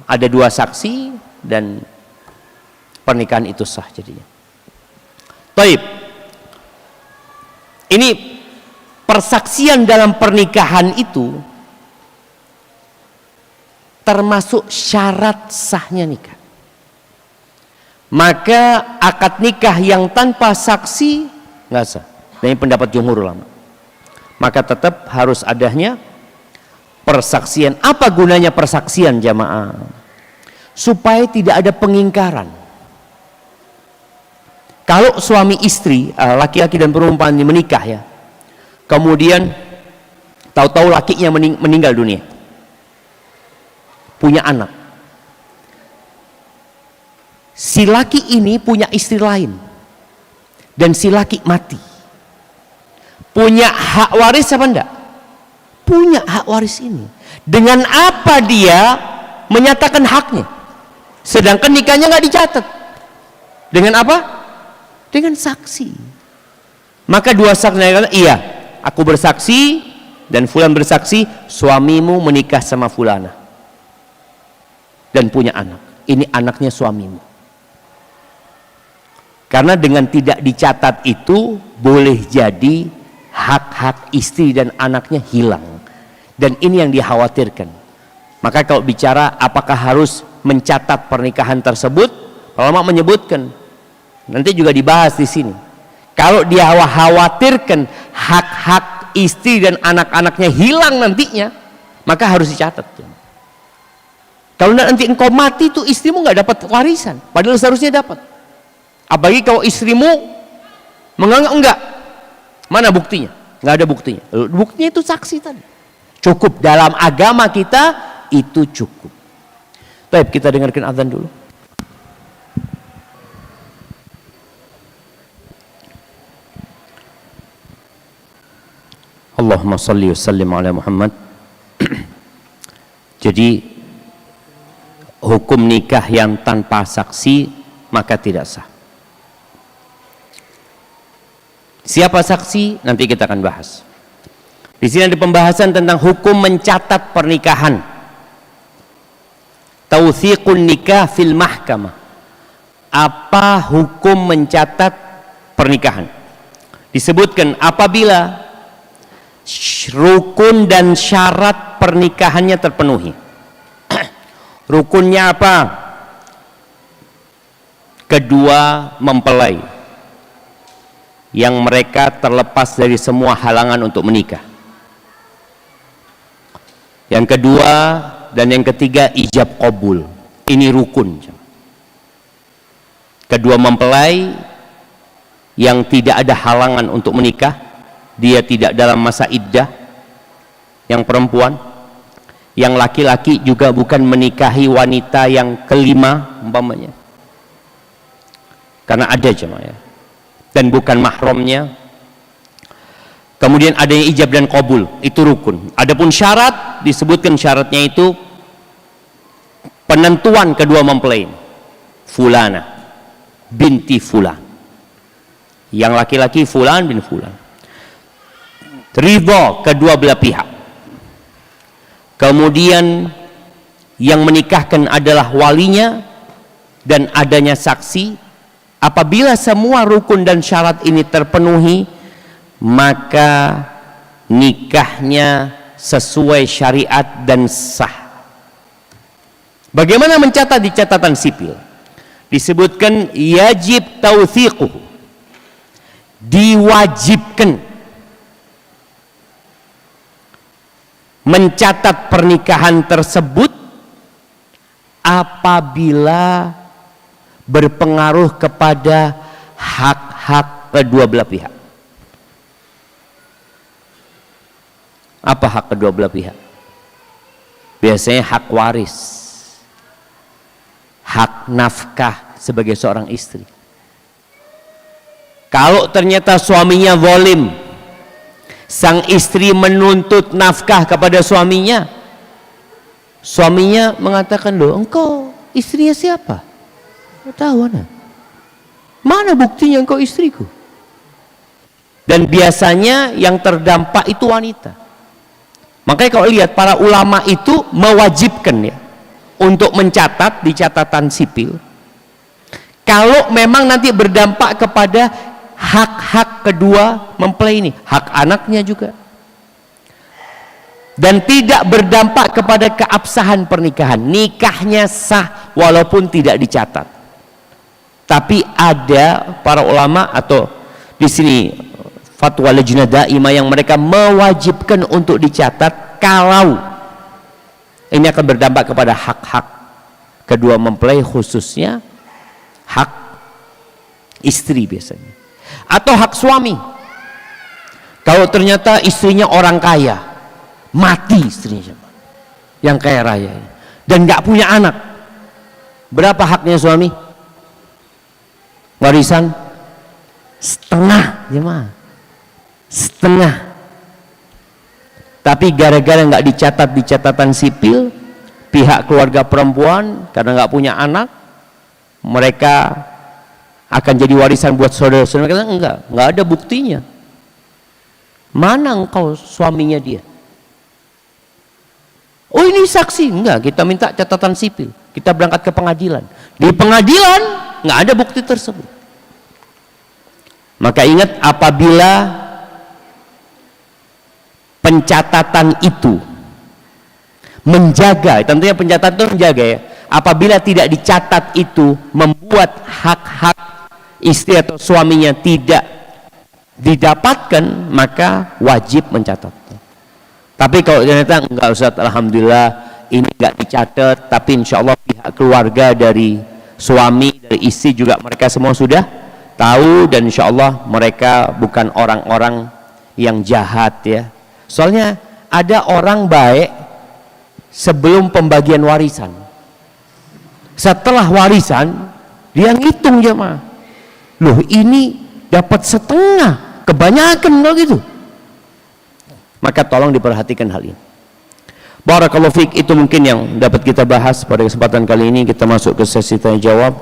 ada 2 saksi dan pernikahan itu sah jadinya. Baik. Ini persaksian dalam pernikahan itu termasuk syarat sahnya nikah. Maka akad nikah yang tanpa saksi nggak sah. Dan ini pendapat jumhur ulama. Maka tetap harus adanya persaksian. Apa gunanya persaksian jamaah? Supaya tidak ada pengingkaran. Kalau suami istri, laki-laki dan perempuan ini menikah ya, kemudian tahu-tahu lakinya meninggal dunia, punya anak, si laki ini punya istri lain, dan si laki mati, punya hak waris apa enggak? Punya hak waris ini. Dengan apa dia menyatakan haknya? Sedangkan nikahnya nggak dicatat. Dengan apa? Dengan saksi. Maka 2 saksi kata, iya, aku bersaksi dan fulan bersaksi suamimu menikah sama fulana dan punya anak. Ini anaknya suamimu. Karena dengan tidak dicatat itu boleh jadi hak-hak istri dan anaknya hilang. Dan ini yang dikhawatirkan. Maka kalau bicara apakah harus mencatat pernikahan tersebut, ulama menyebutkan, nanti juga dibahas di sini. Kalau dia khawatirkan hak-hak istri dan anak-anaknya hilang nantinya, maka harus dicatat. Kalau nanti engkau mati tuh istrimu nggak dapat warisan, padahal seharusnya dapat. Apalagi kalau istrimu menganggap enggak, mana buktinya? Nggak ada buktinya. Buktinya itu saksi tadi. Cukup dalam agama kita itu cukup. Baik, kita dengarkan azan dulu. Allahumma salli wa sallim ala Muhammad. Jadi hukum nikah yang tanpa saksi maka tidak sah. Siapa saksi? Nanti kita akan bahas. Di sini ada pembahasan tentang hukum mencatat pernikahan. Tawthiqun nikah fil mahkamah. Apa hukum mencatat pernikahan. Disebutkan apabila rukun dan syarat pernikahannya terpenuhi. Rukunnya apa? Kedua mempelai yang mereka terlepas dari semua halangan untuk menikah. Yang kedua dan yang ketiga ijab qabul. Ini rukun. Kedua mempelai yang tidak ada halangan untuk menikah, dia tidak dalam masa iddah, yang perempuan. Yang laki-laki juga bukan menikahi wanita yang kelima umpamanya, karena ada jemaah ya, dan bukan mahramnya. Kemudian adanya ijab dan qabul, itu rukun. Adapun syarat, disebutkan syaratnya itu penentuan kedua mempelai, fulana binti fulan, yang laki-laki fulan bin fulan, ridha kedua belah pihak. Kemudian yang menikahkan adalah walinya dan adanya saksi. Apabila semua rukun dan syarat ini terpenuhi, maka nikahnya sesuai syariat dan sah. Bagaimana mencatat di catatan sipil? Disebutkan yajib tawthiquh, diwajibkan mencatat pernikahan tersebut apabila berpengaruh kepada hak-hak kedua belah pihak. Apa hak kedua belah pihak? Biasanya hak waris, hak nafkah sebagai seorang istri. Kalau ternyata suaminya zalim, sang istri menuntut nafkah kepada suaminya, suaminya mengatakan, loh engkau istrinya siapa? Tahu mana buktinya engkau istriku? Dan biasanya yang terdampak itu wanita. Makanya kalau lihat para ulama itu mewajibkan ya untuk mencatat di catatan sipil, kalau memang nanti berdampak kepada hak-hak kedua mempelai ini, hak anaknya juga, dan tidak berdampak kepada keabsahan pernikahan, nikahnya sah walaupun tidak dicatat. Tapi ada para ulama atau di sini fatwa lajnah daimah yang mereka mewajibkan untuk dicatat kalau ini akan berdampak kepada hak-hak kedua mempelai, khususnya hak istri biasanya, atau hak suami. Kalau ternyata istrinya orang kaya, mati istrinya yang kaya raya dan nggak punya anak, berapa haknya suami? Warisan setengah, jemaah, setengah. Tapi gara-gara nggak dicatat di catatan sipil, pihak keluarga perempuan karena nggak punya anak, mereka akan jadi warisan buat saudara-saudara. Nggak ada buktinya. Mana engkau suaminya dia? Oh ini saksi, enggak, kita minta catatan sipil, kita berangkat ke pengadilan. Di pengadilan nggak ada bukti tersebut. Maka ingat, apabila pencatatan itu menjaga, tentunya pencatatan itu menjaga ya, apabila tidak dicatat itu membuat hak-hak istri atau suaminya tidak didapatkan, maka wajib mencatat. Tapi kalau ternyata enggak, Ustaz, alhamdulillah ini enggak dicatat, tapi insya Allah pihak keluarga dari suami, dari istri juga mereka semua sudah tahu, dan insya Allah mereka bukan orang-orang yang jahat ya. Soalnya ada orang baik sebelum pembagian warisan, setelah warisan dia ngitung jemaah, loh ini dapat setengah, kebanyakan loh gitu. Maka tolong diperhatikan hal ini. Barakallahu fiik, itu mungkin yang dapat kita bahas pada kesempatan kali ini. Kita masuk ke sesi tanya jawab.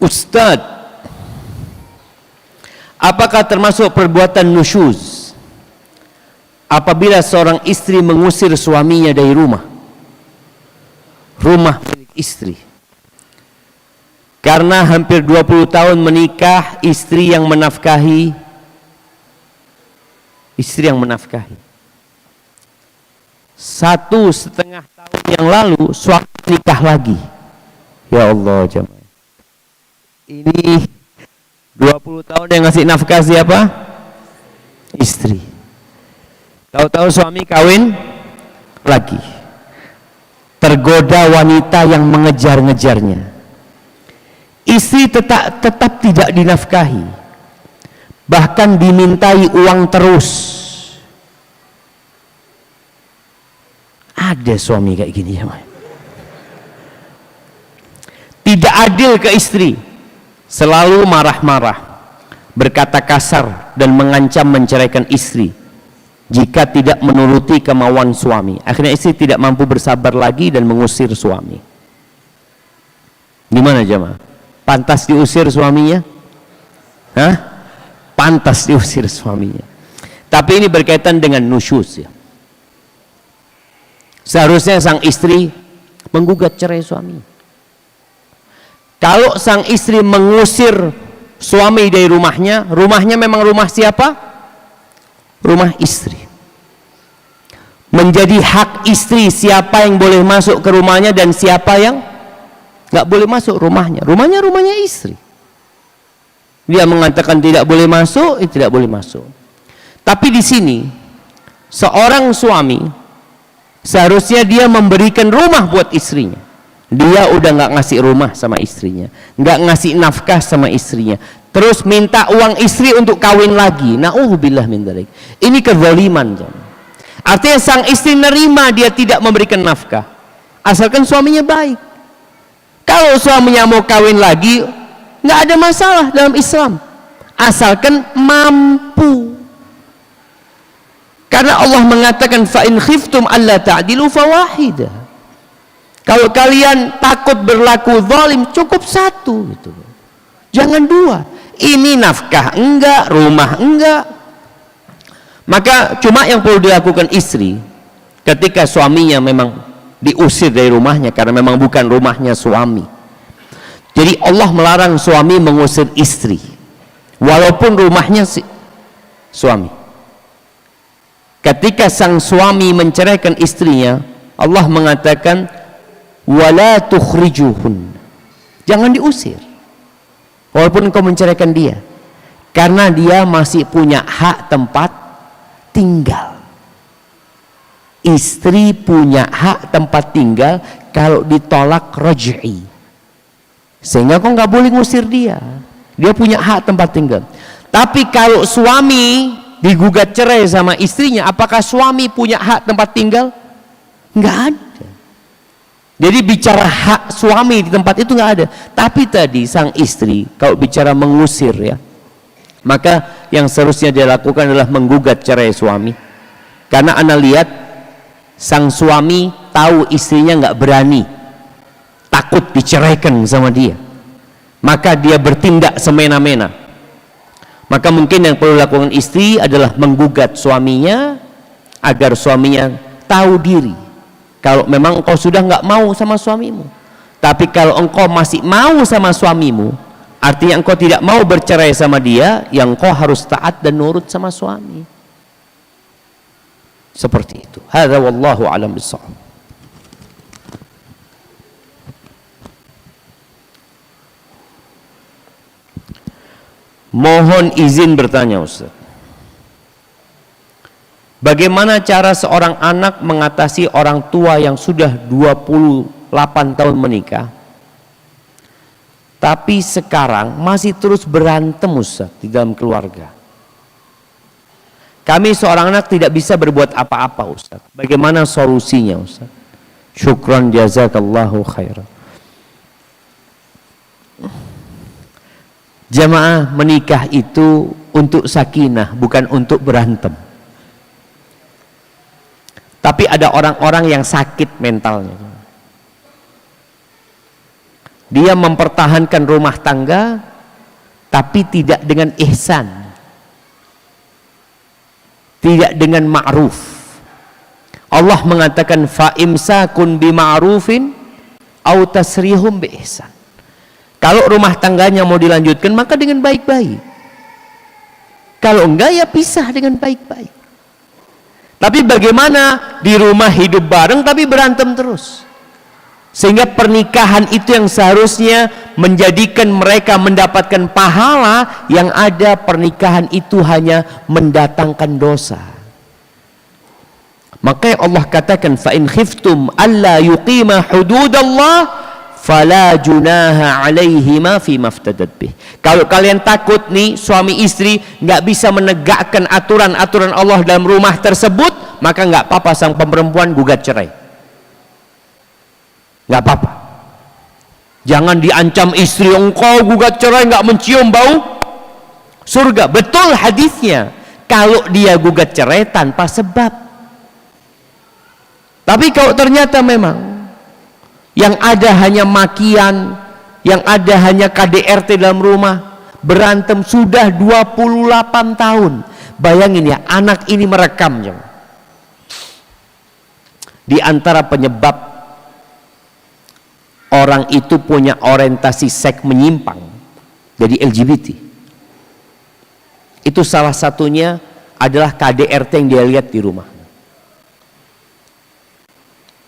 Ustadz, apakah termasuk perbuatan nusyuz apabila seorang istri mengusir suaminya dari rumah rumah milik istri. Karena hampir 20 tahun menikah, istri yang menafkahi. 1,5 tahun yang lalu suami nikah lagi. Ya Allah jemaah. Ini 20 tahun yang ngasih nafkah siapa? Istri. Tahu-tahu suami kawin lagi. Tergoda wanita yang mengejar-ngejarnya. Istri tetap tidak dinafkahi, bahkan dimintai uang terus. Ada suami kayak gini ya, tidak adil ke istri, selalu marah-marah, berkata kasar dan mengancam menceraikan istri jika tidak menuruti kemauan suami. Akhirnya istri tidak mampu bersabar lagi dan mengusir suami. Gimana jemaah? Pantas diusir suaminya? Hah? Pantas diusir suaminya. Tapi ini berkaitan dengan nusyuz ya. Seharusnya sang istri menggugat cerai suami. Kalau sang istri mengusir suami dari rumahnya, rumahnya memang rumah siapa? Rumah istri. Menjadi hak istri siapa yang boleh masuk ke rumahnya dan siapa yang nggak boleh masuk rumahnya. Rumahnya istri. Dia mengatakan tidak boleh masuk, tidak boleh masuk. Tapi di sini seorang suami seharusnya dia memberikan rumah buat istrinya. Dia udah nggak ngasih rumah sama istrinya, nggak ngasih nafkah sama istrinya, terus minta uang istri untuk kawin lagi. Na'udzubillah min dzalik. Ini kezaliman. Artinya sang istri nerima dia tidak memberikan nafkah, asalkan suaminya baik. Kalau suaminya mau kawin lagi, nggak ada masalah dalam Islam, asalkan mampu. Karena Allah mengatakan fa in khiftum alla ta'dilu fawahidah. Kalau kalian takut berlaku zalim, cukup satu gitu. Jangan dua. Ini nafkah enggak, rumah enggak. Maka cuma yang perlu dilakukan istri ketika suaminya memang diusir dari rumahnya karena memang bukan rumahnya suami. Jadi Allah melarang suami mengusir istri walaupun rumahnya suami. Ketika sang suami menceraikan istrinya, Allah mengatakan wala tukhrijuhun, jangan diusir walaupun engkau menceraikan dia, karena dia masih punya hak tempat tinggal. Istri punya hak tempat tinggal kalau ditolak raj'i, sehingga kau nggak boleh ngusir dia. Dia punya hak tempat tinggal. Tapi kalau suami digugat cerai sama istrinya, apakah suami punya hak tempat tinggal? Nggak ada. Jadi bicara hak suami di tempat itu nggak ada. Tapi tadi sang istri kalau bicara mengusir ya, maka yang seharusnya dia lakukan adalah menggugat cerai suami. Karena Anda lihat sang suami tahu istrinya nggak berani, takut diceraikan sama dia, maka dia bertindak semena-mena. Maka mungkin yang perlu dilakukan istri adalah menggugat suaminya agar suaminya tahu diri kalau memang engkau sudah nggak mau sama suamimu. Tapi kalau engkau masih mau sama suamimu, artinya engkau tidak mau bercerai sama dia, yang engkau harus taat dan nurut sama suami. Seperti itu. Hadza wallahu a'lam bissawab. Mohon izin bertanya Ustaz, bagaimana cara seorang anak mengatasi orang tua yang sudah 28 tahun menikah tapi sekarang masih terus berantem Ustaz di dalam keluarga? Kami seorang anak tidak bisa berbuat apa-apa Ustaz. Bagaimana solusinya Ustaz? Syukran jazakallahu khairan. Jamaah, menikah itu untuk sakinah, bukan untuk berantem. Tapi ada orang-orang yang sakit mentalnya. Dia mempertahankan rumah tangga tapi tidak dengan ihsan, tidak dengan ma'ruf. Allah mengatakan fa imsakun bima'rufin au tasrihum bi ihsan. Kalau rumah tangganya mau dilanjutkan maka dengan baik-baik. Kalau enggak ya pisah dengan baik-baik. Tapi bagaimana di rumah hidup bareng tapi berantem terus? Sehingga pernikahan itu yang seharusnya menjadikan mereka mendapatkan pahala, yang ada pernikahan itu hanya mendatangkan dosa. Maka Allah katakan fa in khiftum alla yuqima hududallah fala junaha alaihima fi maftadat bih. Kalau kalian takut nih suami istri nggak bisa menegakkan aturan-aturan Allah dalam rumah tersebut, maka nggak apa-apa sang perempuan gugat cerai. Nggak apa-apa. Jangan diancam istri, engkau gugat cerai nggak mencium bau surga. Betul hadisnya. Kalau dia gugat cerai tanpa sebab. Tapi kalau ternyata memang yang ada hanya makian, yang ada hanya KDRT dalam rumah, berantem sudah 28 tahun. Bayangin ya, anak ini merekamnya. Di antara penyebab orang itu punya orientasi seks menyimpang, jadi LGBT, itu salah satunya adalah KDRT yang dia lihat di rumah.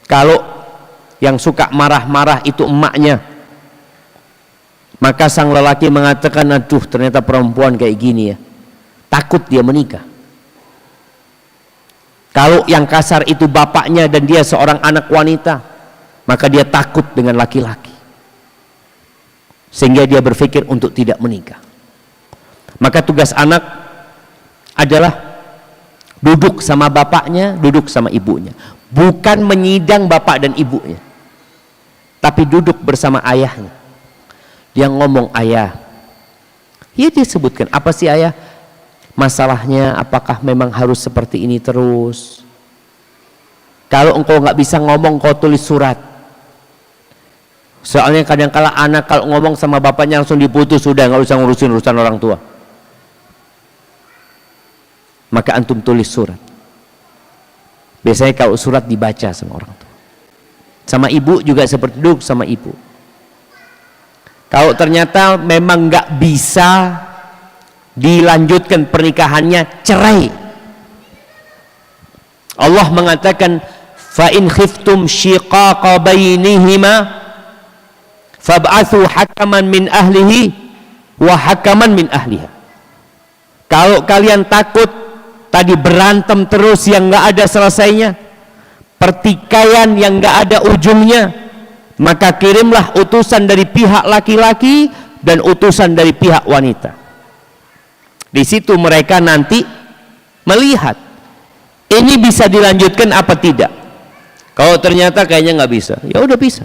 Kalau yang suka marah-marah itu emaknya, maka sang lelaki mengatakan, aduh ternyata perempuan kayak gini ya, takut dia menikah. Kalau yang kasar itu bapaknya dan dia seorang anak wanita, maka dia takut dengan laki-laki, sehingga dia berpikir untuk tidak menikah. Maka tugas anak adalah duduk sama bapaknya, duduk sama ibunya, bukan menyidang bapak dan ibunya, tapi duduk bersama ayahnya. Dia ngomong, ayah, ya dia sebutkan, apa sih ayah masalahnya, apakah memang harus seperti ini terus? Kalau engkau nggak bisa ngomong, kau tulis surat. Soalnya kadang-kala anak kalau ngomong sama bapaknya langsung diputus, sudah nggak usah ngurusin urusan orang tua. Maka antum tulis surat. Biasanya kalau surat dibaca sama orang tua. Sama ibu juga seperti duduk sama ibu. Kalau ternyata memang nggak bisa dilanjutkan pernikahannya, cerai. Allah mengatakan, fa in khiftum shiqaqa bainihima fab'athu hakaman min ahlihi wa hakaman min ahliha. Kalau kalian takut tadi berantem terus yang nggak ada selesainya, pertikaian yang nggak ada ujungnya, maka kirimlah utusan dari pihak laki-laki dan utusan dari pihak wanita. Di situ mereka nanti melihat ini bisa dilanjutkan apa tidak. Kalau ternyata kayaknya nggak bisa, ya udah bisa.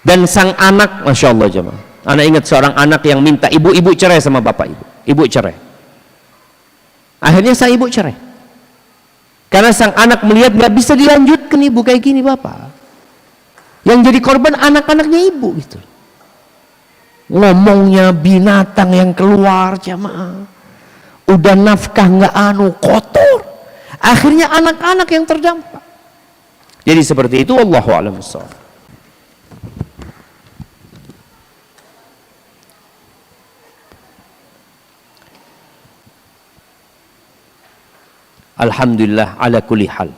Dan sang anak, masya Allah jemaah, anak ingat seorang anak yang minta ibu cerai sama bapak ibu cerai. Akhirnya sang ibu cerai karena sang anak melihat nggak bisa dilanjutkan ibu kayak gini bapak. Yang jadi korban anak-anaknya ibu gitu. Ngomongnya binatang yang keluar jemaah, udah nafkah nggak kotor, akhirnya anak-anak yang terdampak. Jadi seperti itu, wallahu a'lam bishawab. Alhamdulillah ala kulli hal.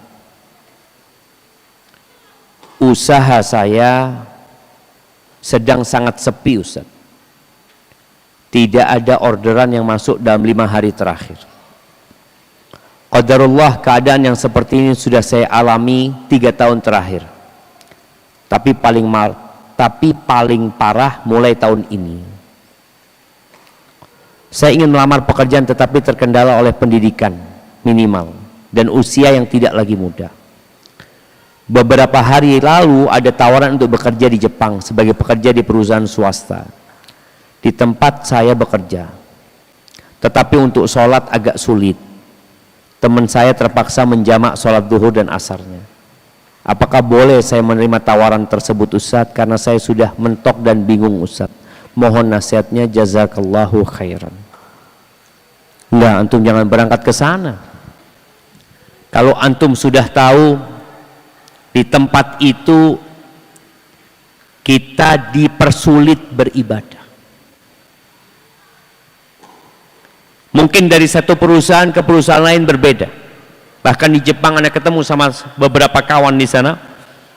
Usaha saya sedang sangat sepi Ustaz. Tidak ada orderan yang masuk dalam 5 hari terakhir. Qadarullah, keadaan yang seperti ini sudah saya alami 3 tahun terakhir. Tapi paling parah mulai tahun ini. Saya ingin melamar pekerjaan tetapi terkendala oleh pendidikan minimal dan usia yang tidak lagi muda. Beberapa hari lalu ada tawaran untuk bekerja di Jepang sebagai pekerja di perusahaan swasta di tempat saya bekerja, tetapi untuk sholat agak sulit. Teman saya terpaksa menjamak sholat duhur dan asarnya. Apakah boleh saya menerima tawaran tersebut Ustadz, karena saya sudah mentok dan bingung Ustadz? Mohon nasihatnya, jazakallahu khairan. Enggak, antum jangan berangkat ke sana. Kalau antum sudah tahu Di tempat itu kita dipersulit beribadah. Mungkin dari satu perusahaan ke perusahaan lain berbeda. Bahkan di Jepang Anda ketemu sama beberapa kawan di sana,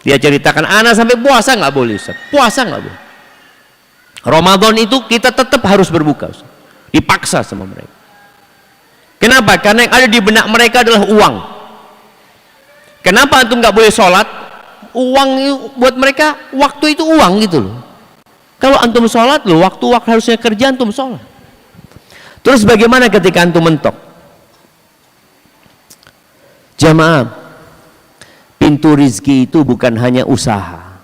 dia ceritakan, Ana sampai puasa nggak boleh, Ustaz. Puasa nggak boleh. Ramadan itu kita tetap harus berbuka, Ustaz. Dipaksa sama mereka. Kenapa? Karena yang ada di benak mereka adalah uang. Kenapa antum nggak boleh sholat? Uang buat mereka, waktu itu uang gitu loh. Kalau antum sholat loh, waktu harusnya kerja antum sholat. Terus bagaimana ketika antum mentok? Jamaah, pintu rizki itu bukan hanya usaha.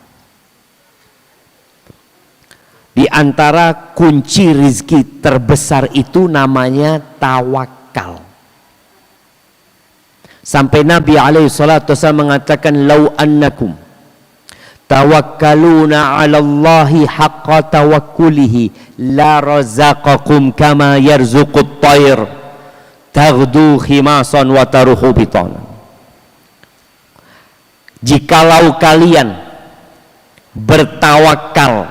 Di antara kunci rizki terbesar itu namanya tawakal. Sampai Nabi SAW mengatakan, lau annakum tawakkaluna 'ala Allahi haqqa tawakkulihi la razaqakum kama yarzuqut tayr taghdu khimasan wa taruhu bitanan. Jikalau kalian bertawakal,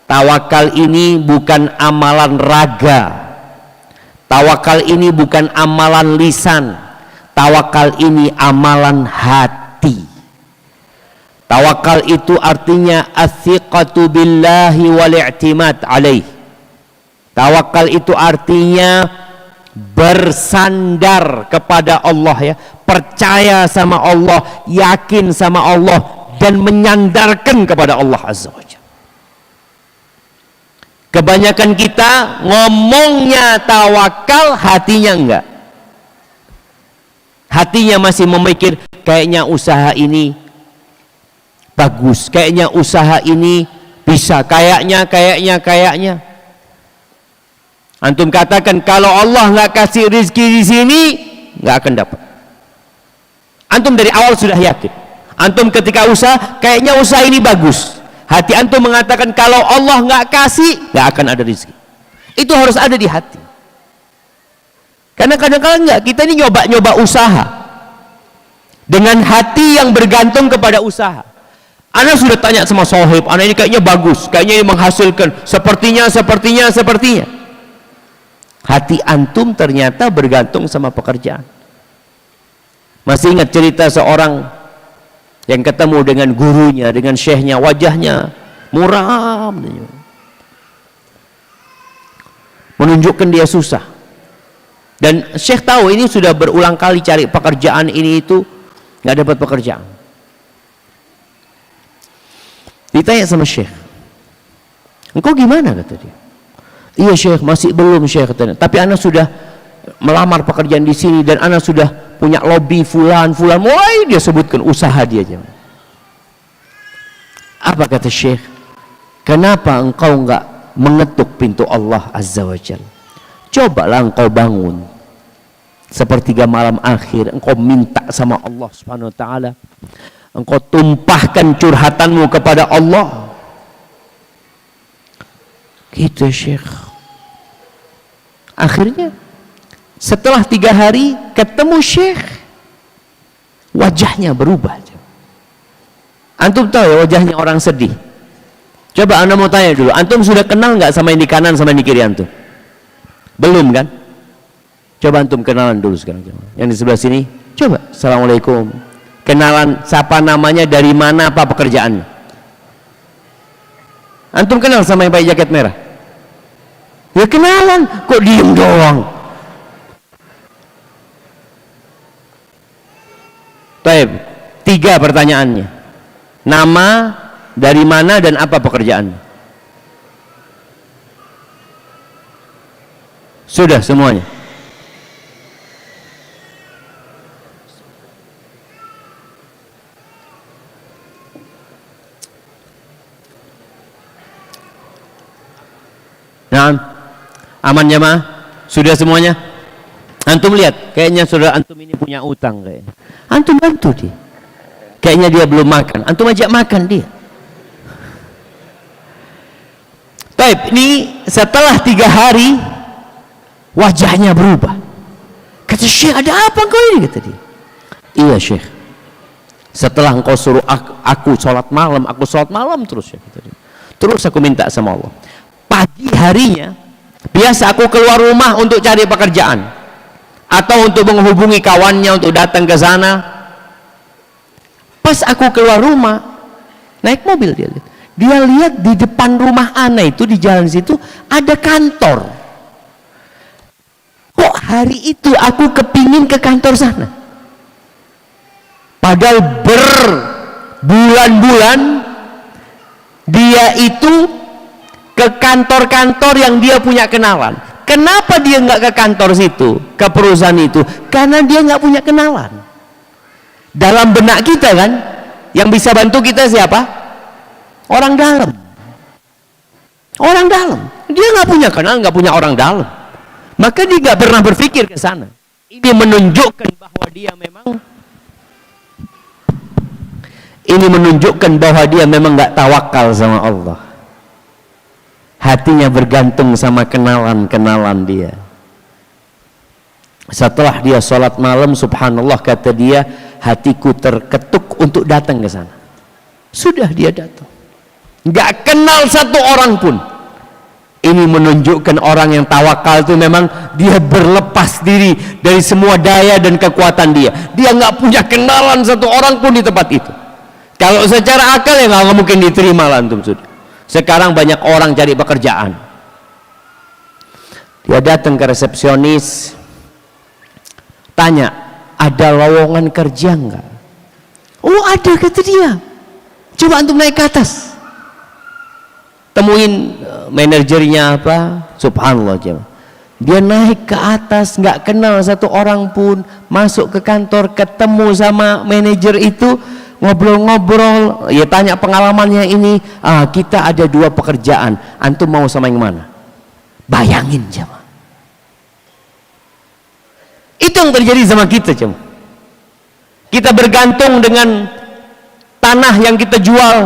tawakal ini bukan amalan raga, tawakal ini bukan amalan lisan, tawakal ini amalan hati. Tawakal itu artinya athiqatu billahi wal i'timad alaih. Tawakal itu artinya bersandar kepada Allah, ya, percaya sama Allah, yakin sama Allah, dan menyandarkan kepada Allah Azza wa Jalla. Kebanyakan kita ngomongnya tawakal, hatinya enggak. Hatinya masih memikir, kayaknya usaha ini bagus, kayaknya usaha ini bisa, kayaknya. Antum katakan kalau Allah nggak kasih rezeki di sini, nggak akan dapat. Antum dari awal sudah yakin. Antum ketika usaha, kayaknya usaha ini bagus. Hati antum mengatakan kalau Allah nggak kasih, nggak akan ada rezeki. Itu harus ada di hati. Karena kadang-kadang nggak, kita ini nyoba usaha dengan hati yang bergantung kepada usaha. Ana sudah tanya sama sohib, ana ini kayaknya bagus, kayaknya ini menghasilkan, sepertinya. Hati antum ternyata bergantung sama pekerjaan. Masih ingat cerita seorang yang ketemu dengan gurunya, dengan syekhnya, wajahnya muram, menunjukkan dia susah. Dan syekh tahu ini sudah berulang kali cari pekerjaan ini itu, nggak dapat pekerjaan. Ditanya sama syekh, engkau gimana, kata dia. Iya syekh, masih belum syekh, katanya. Tapi ana sudah melamar pekerjaan di sini dan ana sudah punya lobby fulan. Mulai dia sebutkan usaha dia aja. Apa kata syekh? Kenapa engkau enggak mengetuk pintu Allah Azza wa Jalla? Cobalah engkau bangun sepertiga malam akhir, engkau minta sama Allah Subhanahu wa taala. Engkau tumpahkan curhatanmu kepada Allah. Gitu syekh. Akhirnya setelah 3 hari ketemu syekh, wajahnya berubah. Antum tahu ya wajahnya orang sedih. Coba anda mau tanya dulu, antum sudah kenal nggak sama yang di kanan sama yang di kiri antum? Belum kan? Coba antum kenalan dulu sekarang. Yang di sebelah sini, coba. Assalamualaikum. Kenalan, siapa namanya, dari mana, apa pekerjaannya? Antum kenal sama yang pakai jaket merah? Ya kenalan, kok diem doang? Baik, 3 pertanyaannya. Nama, dari mana, dan apa pekerjaannya? Sudah semuanya. Nah, aman jamaah? Sudah semuanya? Antum lihat, kayaknya saudara antum ini punya utang kayaknya. Antum bantu dia. Kayaknya dia belum makan, antum ajak makan dia. Baik, ini setelah 3 hari wajahnya berubah. Kata syekh, ada apa kau ini? Kata dia. Iya syekh, Setelah engkau suruh aku sholat malam terus ya. Terus aku minta sama Allah. Pagi harinya, biasa aku keluar rumah untuk cari pekerjaan atau untuk menghubungi kawannya untuk datang ke sana. Pas aku keluar rumah, naik mobil dia lihat di depan rumah ana itu di jalan situ ada kantor. Kok hari itu aku kepingin ke kantor sana? Padahal berbulan-bulan dia itu ke kantor-kantor yang dia punya kenalan. Kenapa dia nggak ke kantor situ, ke perusahaan itu? Karena dia nggak punya kenalan. Dalam benak kita kan, yang bisa bantu kita siapa? Orang dalam. Orang dalam. Dia nggak punya kenalan, nggak punya orang dalam. Maka dia nggak pernah berpikir ke sana. Ini menunjukkan bahwa dia memang nggak tawakal sama Allah. Hatinya bergantung sama kenalan-kenalan dia. Setelah dia sholat malam, subhanallah, kata dia, hatiku terketuk untuk datang ke sana. Sudah dia datang, nggak kenal satu orang pun. Ini menunjukkan orang yang tawakal itu memang dia berlepas diri dari semua daya dan kekuatan dia. Dia nggak punya kenalan satu orang pun di tempat itu. Kalau secara akal ya nggak mungkin diterima lah antum sudah. Sekarang banyak orang cari pekerjaan. Dia datang ke resepsionis, tanya, ada lowongan kerja enggak? Oh ada, kata dia. Coba antum naik ke atas, temuin manajernya apa. Subhanallah, dia naik ke atas, nggak kenal satu orang pun, masuk ke kantor, ketemu sama manajer itu, ngobrol-ngobrol, ya tanya pengalamannya ini. Kita ada 2 pekerjaan, antum mau sama yang mana? Bayangin jemaah, itu yang terjadi sama kita jemaah. Kita bergantung dengan tanah yang kita jual,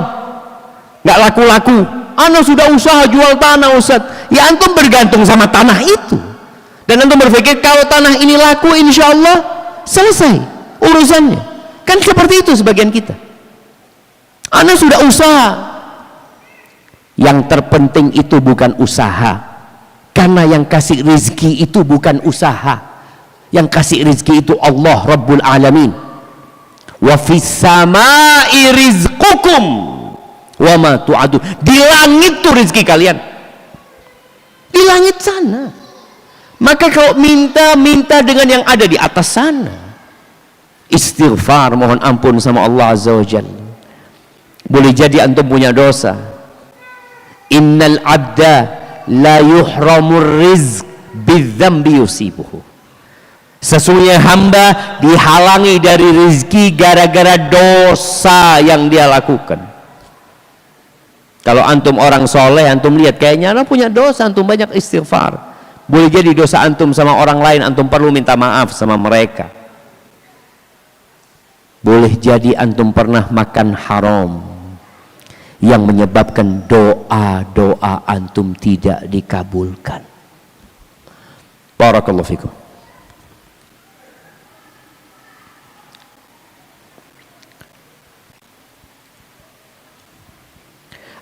nggak laku-laku. Ana sudah usaha jual tanah Ustaz. Ya antum bergantung sama tanah itu, dan antum berpikir kalau tanah ini laku insya Allah selesai urusannya. Kan seperti itu sebagian kita. Ana sudah usaha. Yang terpenting itu bukan usaha, karena yang kasih rezeki itu bukan usaha. Yang kasih rezeki itu Allah Rabbul Alamin. Wa fis samai rizqukum wa ma tu'adu. Di langit tuh rezeki kalian, di langit sana. Maka kalau minta dengan yang ada di atas sana. Istighfar, mohon ampun sama Allah Azza wa Jalla. Boleh jadi antum punya dosa. Innal abda la yuhramur rizq bidzambi yusibuhu. Sesungguhnya hamba dihalangi dari rezeki gara-gara dosa yang dia lakukan. Kalau antum orang soleh, antum lihat kayaknya antum punya dosa, antum banyak istighfar. Boleh jadi dosa antum sama orang lain, antum perlu minta maaf sama mereka. Boleh jadi antum pernah makan haram yang menyebabkan doa-doa antum tidak dikabulkan. Barakallahu fikum.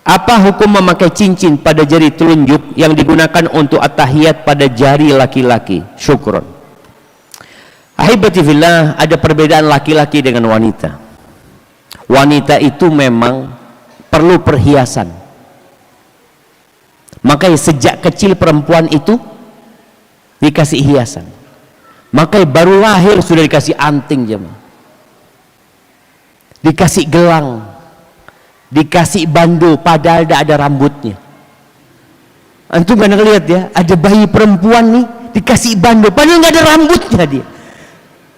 Apa hukum memakai cincin pada jari telunjuk yang digunakan untuk at-tahiyat pada jari laki-laki? Syukron. Ahibati fillah, ada perbedaan laki-laki dengan wanita. Wanita itu memang perlu perhiasan. Makanya sejak kecil perempuan itu dikasih hiasan. Makanya baru lahir sudah dikasih anting jemaah, dikasih gelang, dikasih bandul, padahal tidak ada rambutnya. Antum kan lihat ya, ada bayi perempuan nih dikasih bandul padahal nggak ada rambutnya dia.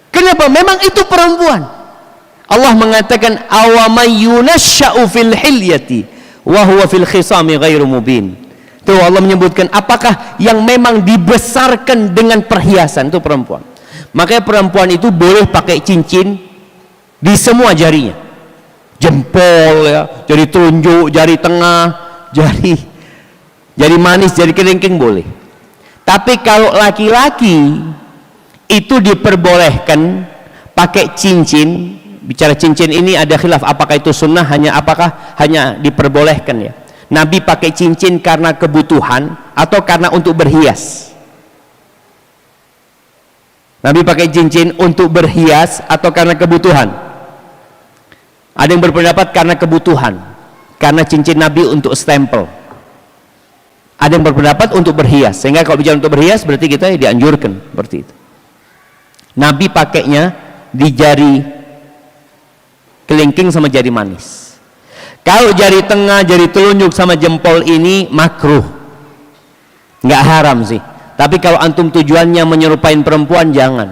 Kenapa? Memang itu perempuan. Allah mengatakan awamay yunasya'u fil hilyati wa huwa fil khisami ghairu mubin. Tuh Allah menyebutkan apakah yang memang dibesarkan dengan perhiasan itu perempuan. Makanya perempuan itu boleh pakai cincin di semua jarinya. Jempol ya, jari telunjuk, jari tengah, jari manis, jari kelingking boleh. Tapi kalau laki-laki itu diperbolehkan pakai cincin bicara cincin ini ada khilaf apakah itu sunnah, apakah hanya diperbolehkan ya. Nabi pakai cincin karena kebutuhan atau karena untuk berhias? Nabi pakai cincin untuk berhias atau karena kebutuhan? Ada yang berpendapat karena kebutuhan, karena cincin Nabi untuk stempel. Ada yang berpendapat untuk berhias, sehingga kalau bicara untuk berhias berarti kita dianjurkan seperti itu. Nabi pakainya di jari kelingking sama jari manis. Kalau jari tengah, jari telunjuk sama jempol ini makruh, nggak haram sih. Tapi kalau antum tujuannya menyerupai perempuan, jangan.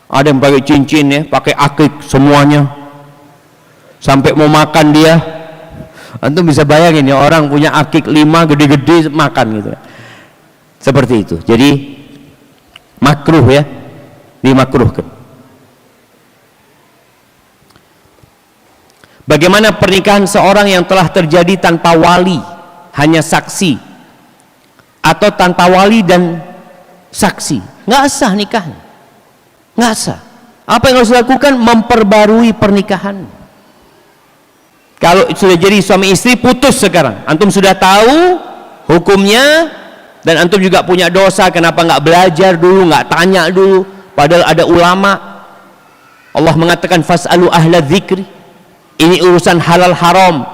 Ada yang pakai cincin ya, pakai akik semuanya, sampai mau makan dia, antum bisa bayangin ya, orang punya akik 5 gede-gede makan gitu, seperti itu. Jadi makruh ya, dimakruhkan. Bagaimana pernikahan seorang yang telah terjadi tanpa wali, hanya saksi, atau tanpa wali dan saksi? Nggak sah nikahnya, nggak sah. Apa yang harus dilakukan? Memperbarui pernikahan. Kalau sudah jadi suami istri, putus sekarang. Antum sudah tahu hukumnya, dan antum juga punya dosa. Kenapa nggak belajar dulu, nggak tanya dulu? Padahal ada ulama. Allah mengatakan fas'alu ahla dzikri. Ini urusan halal haram,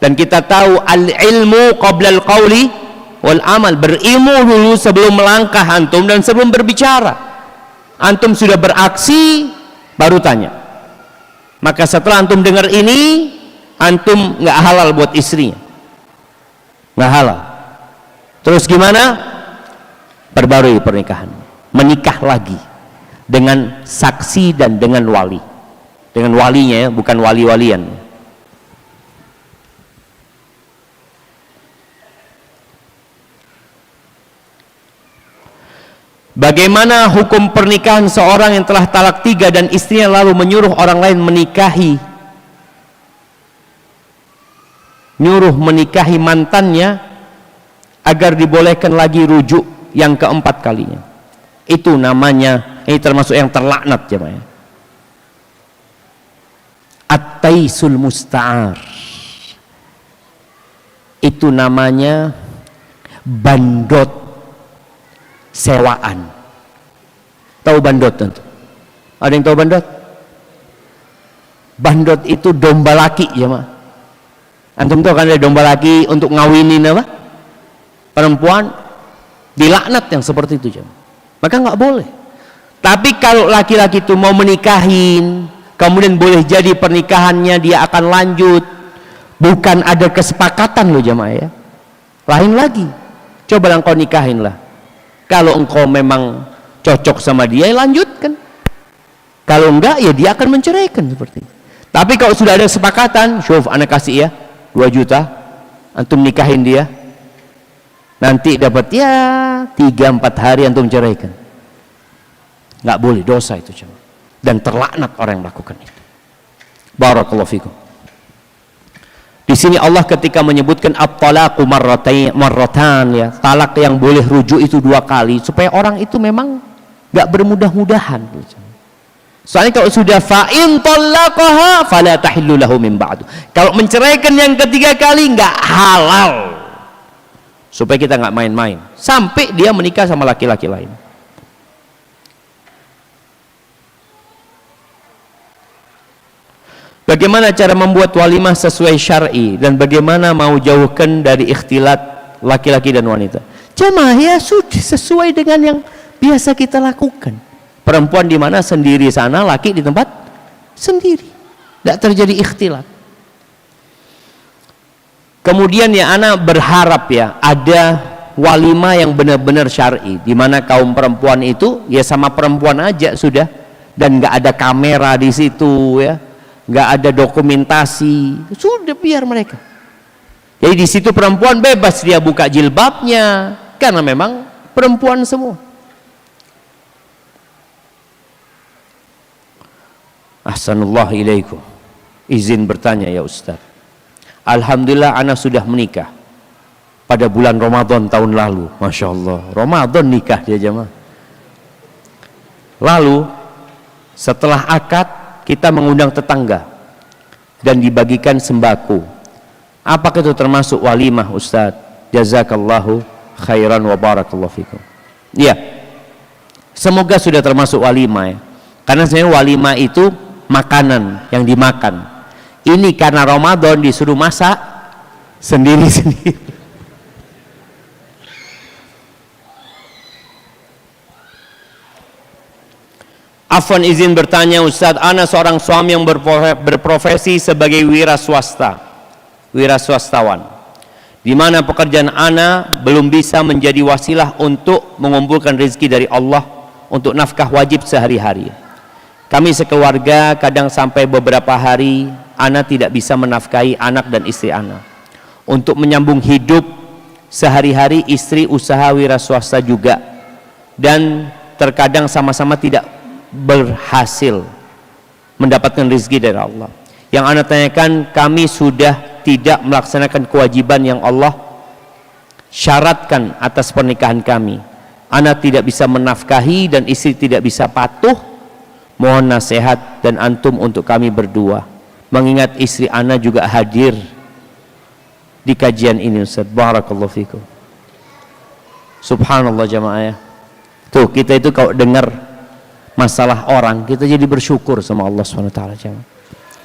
dan kita tahu al-ilmu qabla al-qawli wal amal. Berilmu dulu sebelum melangkah antum dan sebelum berbicara. Antum sudah beraksi baru tanya. Maka setelah antum dengar ini, antum nggak halal buat istrinya, nggak halal. Terus gimana? Perbarui pernikahan, menikah lagi dengan saksi dan dengan wali, dengan walinya ya, bukan wali-walian. Bagaimana hukum pernikahan seorang yang telah talak 3 dan istrinya lalu menyuruh orang lain menikahi mantannya agar dibolehkan lagi rujuk yang keempat kalinya? Itu namanya, ini termasuk yang terlaknat jemaah. At-taisul musta'ar. Itu namanya bandot sewaan. Tahu bandot tentu? Ada yang tahu bandot? Bandot itu domba laki jemaah. Antum tahu kan ada domba laki untuk ngawinin apa? Perempuan, dilaknat yang seperti itu jemaah. Maka nggak boleh. Tapi kalau laki-laki itu mau menikahin, kemudian boleh jadi pernikahannya dia akan lanjut, bukan ada kesepakatan loh jemaah ya, lain lagi. Coba engkau nikahin lah, kalau engkau memang cocok sama dia ya lanjutkan, kalau enggak ya dia akan menceraikan seperti itu. Tapi kalau sudah ada kesepakatan, syuf anak kasih ya 2 juta, antum nikahin dia, nanti dapat ya 3-4 hari antum ceraikan, nggak boleh, dosa itu jemaah. Dan terlaknat orang yang melakukan itu. Barakallahu fikum. Di sini Allah ketika menyebutkan at-talaqu marratan ya, talak yang boleh rujuk itu 2 kali, supaya orang itu memang nggak bermudah-mudahan. Soalnya kalau sudah fa'in talaqaha fala tahillu lahu min ba'du, kalau menceraikan yang ketiga kali nggak halal. Supaya kita nggak main-main sampai dia menikah sama laki-laki lain. Bagaimana cara membuat walimah sesuai syar'i, dan bagaimana mau jauhkan dari ikhtilat laki-laki dan wanita? Jemaah ya sudah sesuai dengan yang biasa kita lakukan. Perempuan di mana sendiri sana, laki di tempat sendiri, tidak terjadi ikhtilat. Kemudian ya anak berharap ya ada walimah yang benar-benar syar'i, di mana kaum perempuan itu ya sama perempuan aja sudah, dan nggak ada kamera di situ ya, nggak ada dokumentasi, sudah biar mereka. Jadi di situ perempuan bebas dia buka jilbabnya, karena memang perempuan semua. Ahsanullah ilaikum. Izin bertanya ya Ustaz. Alhamdulillah anak sudah menikah pada bulan Ramadan tahun lalu. Masya Allah, Ramadan nikah dia jemaah. Lalu setelah akad kita mengundang tetangga dan dibagikan sembako. Apakah itu termasuk walimah, Ustaz? Jazakallahu khairan wa barakallahu fikum. Iya, semoga sudah termasuk walimah ya. Karena sebenarnya walimah itu makanan yang dimakan. Ini karena Ramadan disuruh masak sendiri-sendiri. Afwan izin bertanya Ustadz, ana seorang suami yang berprofesi sebagai wiraswastawan, di mana pekerjaan ana belum bisa menjadi wasilah untuk mengumpulkan rezeki dari Allah untuk nafkah wajib sehari-hari. Kami sekeluarga kadang sampai beberapa hari ana tidak bisa menafkahi anak dan istri ana. Untuk menyambung hidup sehari-hari, istri usaha wiraswasta juga, dan terkadang sama-sama tidak berhasil mendapatkan rezeki dari Allah. Yang ana tanyakan, kami sudah tidak melaksanakan kewajiban yang Allah syaratkan atas pernikahan kami. Ana tidak bisa menafkahi dan istri tidak bisa patuh. Mohon nasihat dan antum untuk kami berdua, mengingat istri ana juga hadir di kajian ini Ustaz. Barakallahu fikum. Subhanallah jamaah ya. Tuh, kita itu kalau dengar masalah orang, kita jadi bersyukur sama Allah SWT.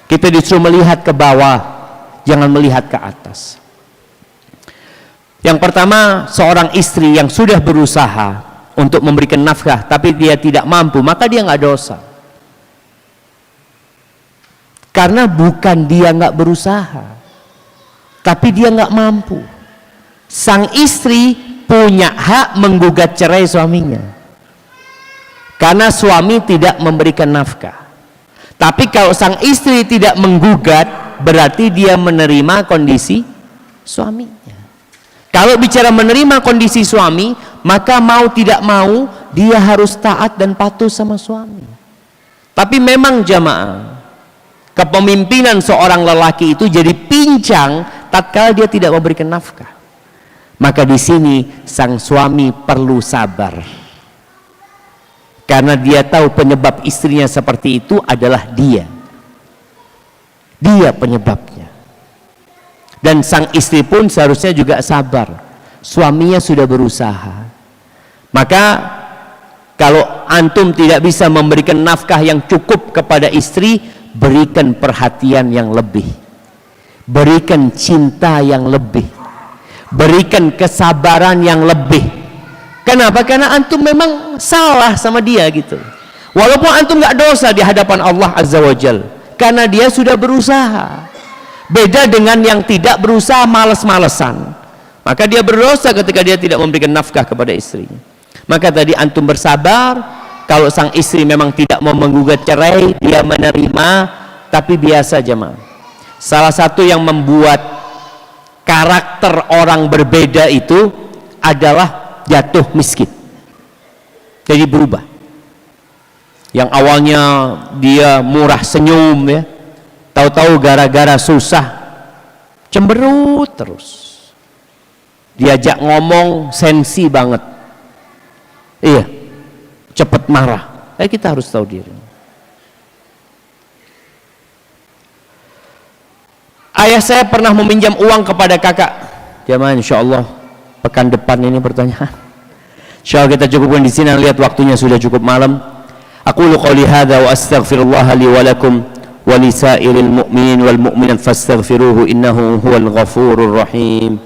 Kita disuruh melihat ke bawah, jangan melihat ke atas. Yang pertama, seorang istri yang sudah berusaha untuk memberikan nafkah tapi dia tidak mampu, maka dia nggak dosa. Karena bukan dia nggak berusaha, tapi dia nggak mampu. Sang istri punya hak menggugat cerai suaminya karena suami tidak memberikan nafkah. Tapi kalau sang istri tidak menggugat, berarti dia menerima kondisi suaminya. Kalau bicara menerima kondisi suami, maka mau tidak mau dia harus taat dan patuh sama suami. Tapi memang jamaah, kepemimpinan seorang lelaki itu jadi pincang tatkala dia tidak memberikan nafkah. Maka di sini sang suami perlu sabar, karena dia tahu penyebab istrinya seperti itu adalah dia penyebabnya. Dan sang istri pun seharusnya juga sabar, suaminya sudah berusaha. Maka kalau antum tidak bisa memberikan nafkah yang cukup kepada istri, berikan perhatian yang lebih, berikan cinta yang lebih, berikan kesabaran yang lebih. Kenapa? Karena antum memang salah sama dia gitu. Walaupun antum nggak dosa di hadapan Allah Azza wa Jal, karena dia sudah berusaha. Beda dengan yang tidak berusaha, males-malesan, maka dia berdosa ketika dia tidak memberikan nafkah kepada istrinya. Maka tadi antum bersabar. Kalau sang istri memang tidak mau menggugat cerai, dia menerima. Tapi biasa jemaah, salah satu yang membuat karakter orang berbeda itu adalah jatuh miskin. Jadi berubah. Yang awalnya dia murah senyum ya, tahu-tahu gara-gara susah cemberut terus. Diajak ngomong sensi banget. Iya, cepat marah. Kita harus tahu diri. Ayah saya pernah meminjam uang kepada kakak. Jamaah, insya Allah pekan depan ini pertanyaan. Insya Allah kita cukupkan di sini. Lihat waktunya sudah cukup malam. Aqulu qouli hadza wa astaghfirullah li wa lakum wa li sa'iril mu'minin wal mu'minat fastaghfiruhu innahu huwal ghafurur rahim.